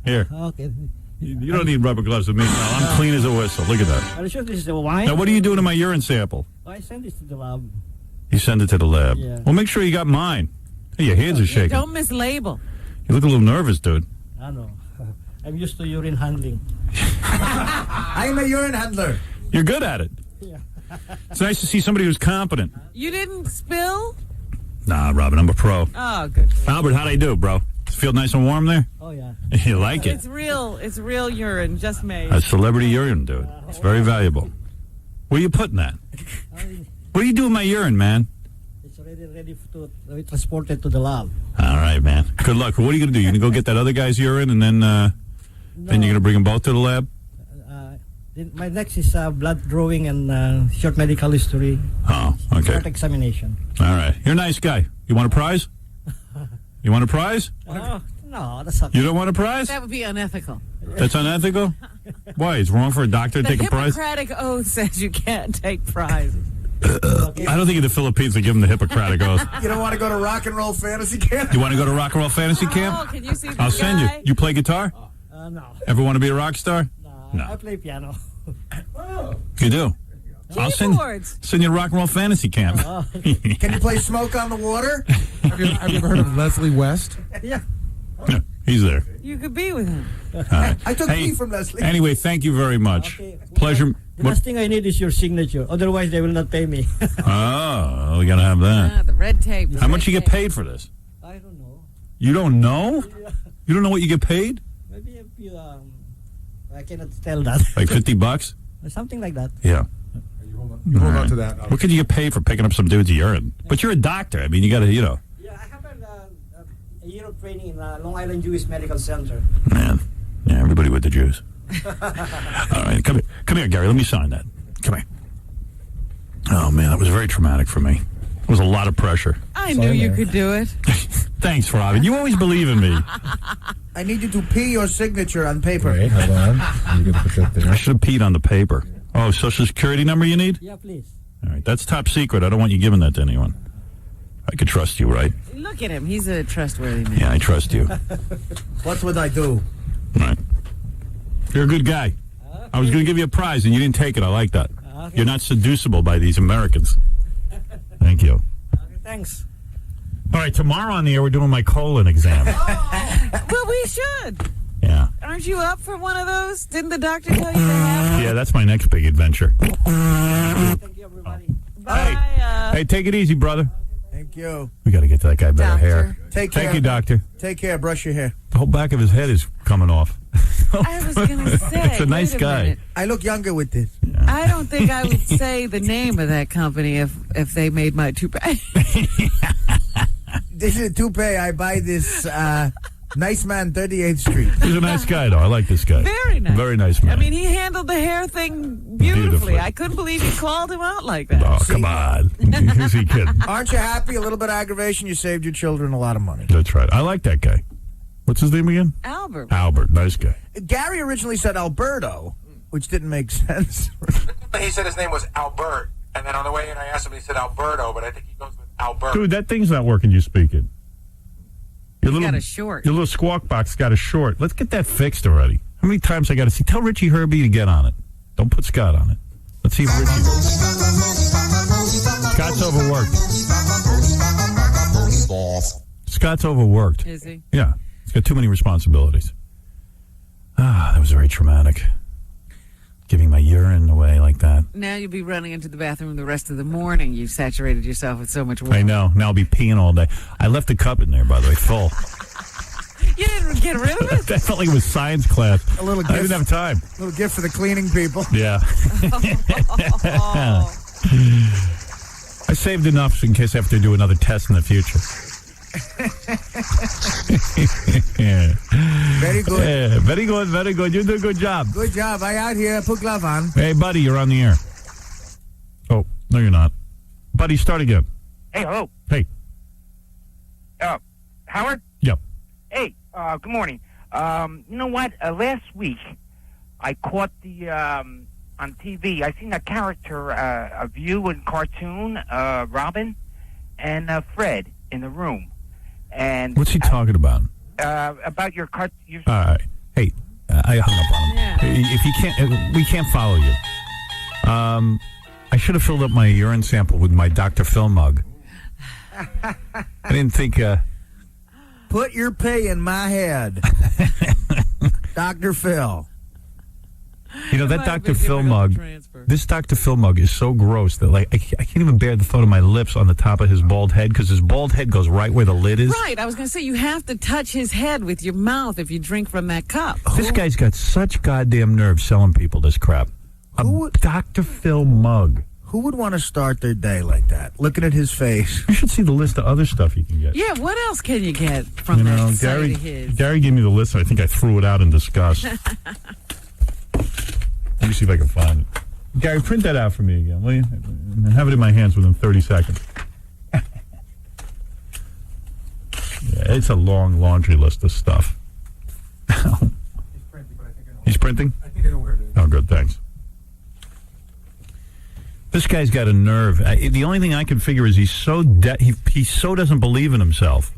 Speaker 2: Here.
Speaker 10: Okay.
Speaker 2: You don't need rubber gloves with me. No, I'm clean as a whistle. Look at that.
Speaker 10: Are you sure this is the wine?
Speaker 2: Now, what are you doing to my urine sample?
Speaker 10: I sent this to the lab.
Speaker 2: You send it to the lab.
Speaker 10: Yeah.
Speaker 2: Well, make sure you got mine. Hey, your hands are shaking.
Speaker 3: Don't mislabel.
Speaker 2: You look a little nervous, dude.
Speaker 10: I know. I'm used to urine handling.
Speaker 1: I'm a urine handler.
Speaker 2: You're good at it.
Speaker 10: Yeah.
Speaker 2: It's nice to see somebody who's competent.
Speaker 3: You didn't spill?
Speaker 2: Nah, Robin, I'm a pro.
Speaker 3: Oh, good.
Speaker 2: Albert, how'd I do, bro? Feel nice and warm there?
Speaker 10: Oh, yeah.
Speaker 2: You like it?
Speaker 3: It's real urine, just made.
Speaker 2: A celebrity urine, dude. It's very valuable. Where are you putting that? What do you do with my urine, man?
Speaker 10: It's already ready to be transported to the lab.
Speaker 2: All right, man. Good luck. What are you going to do? You going to go get that other guy's urine and then you're going to bring them both to the lab?
Speaker 10: My next is blood drawing and short medical history.
Speaker 2: Oh, okay.
Speaker 10: Short examination.
Speaker 2: All right. You're a nice guy. You want a prize? You want a prize?
Speaker 10: Oh, no, that's not.
Speaker 2: You don't want a prize?
Speaker 3: That would be unethical.
Speaker 2: That's unethical? Why? It's wrong for a doctor to
Speaker 3: The
Speaker 2: take a prize?
Speaker 3: Hippocratic oath says you can't take prizes.
Speaker 2: I don't think in the Philippines they give them the Hippocratic Oath.
Speaker 1: You don't want to go to rock and roll fantasy camp?
Speaker 2: You want to go to rock and roll fantasy
Speaker 3: Oh,
Speaker 2: camp?
Speaker 3: can you see this
Speaker 2: I'll send you.
Speaker 3: guy?
Speaker 2: You play guitar?
Speaker 10: No.
Speaker 2: Ever want to be a rock star? No.
Speaker 10: I play piano.
Speaker 2: You do? I'll
Speaker 3: Keyboards.
Speaker 2: send you to rock and roll fantasy camp.
Speaker 1: Can you play Smoke on the Water?
Speaker 4: Have you ever heard of Leslie West?
Speaker 10: Yeah.
Speaker 2: Yeah, he's there.
Speaker 3: You could be with him.
Speaker 2: All right.
Speaker 1: I took
Speaker 2: Hey,
Speaker 1: tea from Leslie.
Speaker 2: Anyway, thank you very much.
Speaker 10: Okay.
Speaker 2: Pleasure.
Speaker 10: The last thing I need is your signature. Otherwise, they will not pay me.
Speaker 2: Oh, we gotta have that.
Speaker 3: The red tape.
Speaker 2: How much you get paid for this?
Speaker 10: I don't know.
Speaker 2: You don't know? You don't know what you get paid?
Speaker 10: Maybe if you, I cannot tell that.
Speaker 2: Like $50?
Speaker 10: Something like that.
Speaker 2: Yeah.
Speaker 4: You hold
Speaker 2: All
Speaker 4: on
Speaker 2: right.
Speaker 4: to that.
Speaker 2: What could you get paid for picking up some dude's urine? But you're a doctor. I mean, you gotta,
Speaker 10: Yeah, I have a year of training in Long Island Jewish Medical Center.
Speaker 2: Man. Yeah, everybody with the Jews. All right, come here, Gary. Let me sign that. Come here. Oh, man, that was very traumatic for me. It was a lot of pressure.
Speaker 3: I knew you could do it.
Speaker 2: Thanks, Robin. You always believe in me.
Speaker 1: I need you to pee your signature on paper.
Speaker 4: Wait, hold on. You gotta put that there.
Speaker 2: I should have peed on the paper. Oh, Social Security number you need?
Speaker 10: Yeah, please.
Speaker 2: All right, that's top secret. I don't want you giving that to anyone. I could trust you, right?
Speaker 3: Look at him. He's a trustworthy man.
Speaker 2: Yeah, I trust you.
Speaker 1: What would I do?
Speaker 2: All right. You're a good guy. I was going to give you a prize, and you didn't take it. I like that. You're not seducible by these Americans. Thank you.
Speaker 10: Okay, thanks.
Speaker 2: All right, tomorrow on the air, we're doing my colon exam.
Speaker 3: Well, we should.
Speaker 2: Yeah.
Speaker 3: Aren't you up for one of those? Didn't the doctor tell you to have?
Speaker 2: Yeah, that's my next big adventure.
Speaker 10: Thank you, everybody.
Speaker 3: Bye.
Speaker 2: Hey, take it easy, brother.
Speaker 1: Thank you.
Speaker 2: We got to get to that guy better
Speaker 3: Doctor.
Speaker 2: hair.
Speaker 1: Take care.
Speaker 2: Thank you, doctor.
Speaker 1: Take care. Brush your hair.
Speaker 2: The whole back of his head is coming off.
Speaker 3: I was going to say.
Speaker 2: It's a nice
Speaker 3: wait
Speaker 2: guy.
Speaker 3: minute.
Speaker 1: I look younger with this.
Speaker 3: I don't think I would say the name of that company if they made my toupee.
Speaker 1: This is a toupee. I buy this Nice Man, 38th Street.
Speaker 2: He's a nice guy, though. I like this guy.
Speaker 3: Very nice.
Speaker 2: Very nice man.
Speaker 3: I mean, he handled the hair thing beautifully. I couldn't believe he called him out like that.
Speaker 2: Oh, come on. Who's he kidding?
Speaker 1: Aren't you happy? A little bit of aggravation. You saved your children a lot of money.
Speaker 2: That's right. I like that guy. What's his name again?
Speaker 3: Albert.
Speaker 2: Albert. Nice guy.
Speaker 1: Gary originally said Alberto, which didn't make sense.
Speaker 7: He said his name was Albert, and then on the way in I asked him, he said Alberto, but I think he goes with Albert.
Speaker 2: Dude, that thing's not working you speaking. Your
Speaker 3: got a short.
Speaker 2: Your little squawk box got a short. Let's get that fixed already. How many times I got to see? Tell Richie Herbie to get on it. Don't put Scott on it. Let's see if Richie Scott's overworked. Scott's overworked.
Speaker 3: Is he?
Speaker 2: Yeah. He's got too many responsibilities. Ah, that was very traumatic. Giving my urine away like that.
Speaker 3: Now you'll be running into the bathroom the rest of the morning. You've saturated yourself with so much water.
Speaker 2: I know. Now I'll be peeing all day. I left the cup in there, by the way, full.
Speaker 3: You didn't get rid of it?
Speaker 2: I felt like it was science class.
Speaker 1: A little
Speaker 2: I didn't
Speaker 1: gift.
Speaker 2: have time.
Speaker 1: A little gift for the cleaning people.
Speaker 2: Yeah.
Speaker 3: Oh.
Speaker 2: I saved enough in case I have to do another test in the future. Yeah.
Speaker 1: Very good.
Speaker 2: Yeah, very good, very good. You do a good job.
Speaker 1: Good job. I out here. Put glove on.
Speaker 2: Hey, buddy, you're on the air. Oh, no, you're not. Buddy, start again.
Speaker 11: Hey, hello.
Speaker 2: Hey.
Speaker 11: Howard?
Speaker 2: Yep.
Speaker 11: Hey, good morning. You know what? Last week, I caught the, on TV, I seen a character of you in cartoon, Robin, and Fred in the room. And
Speaker 2: What's he talking about?
Speaker 11: about your
Speaker 2: All right. Hey, I hung up on him.
Speaker 3: Yeah.
Speaker 2: If you can't, we can't follow you. I should have filled up my urine sample with my Dr. Phil mug. I didn't think.
Speaker 1: Put your pay in my head. Dr. Phil.
Speaker 2: You know, that
Speaker 3: Might have
Speaker 2: Dr.
Speaker 3: been
Speaker 2: Phil
Speaker 3: difficult
Speaker 2: mug,
Speaker 3: to transfer.
Speaker 2: this Dr. Phil mug is so gross that, like, I can't even bear the thought of my lips on the top of his bald head because his bald head goes right where the lid is.
Speaker 3: Right. I was going to say, you have to touch his head with your mouth if you drink from that cup.
Speaker 2: This guy's got such goddamn nerve selling people this crap. A Dr. Phil mug.
Speaker 1: Who would want to start their day like that? Looking at his face.
Speaker 2: You should see the list of other stuff you can get.
Speaker 3: Yeah, what else can you get from that site of his?
Speaker 2: Gary gave me the list, and I think I threw it out in disgust. Let me see if I can find it. Gary, print that out for me again, will you? And have it in my hands within 30 seconds. Yeah, it's a long laundry list of stuff. He's printing?
Speaker 4: I think I know where it is.
Speaker 2: Oh, good, thanks. This guy's got a nerve. The only thing I can figure is he's so he so doesn't believe in himself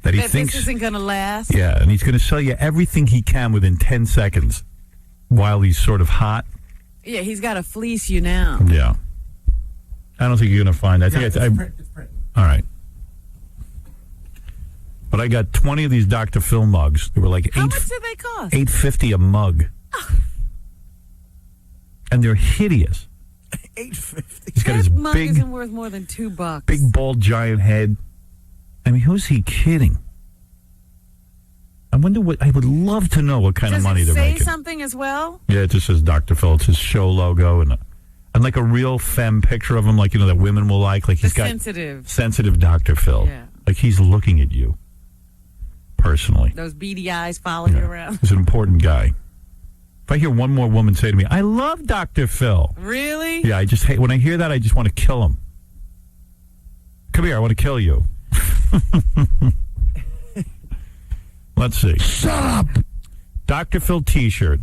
Speaker 2: that he thinks
Speaker 3: this isn't going to last.
Speaker 2: Yeah, and he's going to sell you everything he can within 10 seconds while he's sort of hot.
Speaker 3: Yeah, he's got to fleece you now.
Speaker 2: Yeah. I don't think you're going to find.
Speaker 4: It's print.
Speaker 2: All right. But I got 20 of these Dr. Phil mugs. They were like
Speaker 3: how much did they cost?
Speaker 2: $8.50 a mug. And they're hideous.
Speaker 1: $8.50.
Speaker 2: He's got his
Speaker 3: mug
Speaker 2: big,
Speaker 3: isn't worth more than $2.
Speaker 2: big bald giant head. I mean, who's he kidding? I wonder what. I would love to know what kind of money they're making.
Speaker 3: Does it say something as well?
Speaker 2: Yeah, it just says Dr. Phil. It's his show logo and like a real femme picture of him, like that women will like. Like he's got sensitive Dr. Phil.
Speaker 3: Yeah.
Speaker 2: Like he's looking at you personally.
Speaker 3: Those beady eyes following you around.
Speaker 2: He's an important guy. If I hear one more woman say to me, "I love Dr. Phil,"
Speaker 3: really?
Speaker 2: Yeah, I just hate when I hear that. I just want to kill him. Come here, I want to kill you. Let's see.
Speaker 9: Shut up!
Speaker 2: Dr. Phil T-shirt,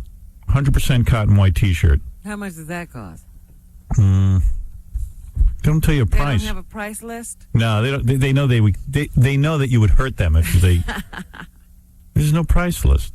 Speaker 2: 100% cotton white T-shirt.
Speaker 3: How much does that cost?
Speaker 2: They don't tell you a price.
Speaker 3: They don't have a price list?
Speaker 2: No, they don't. They know they know that you would hurt them if they. There's no price list.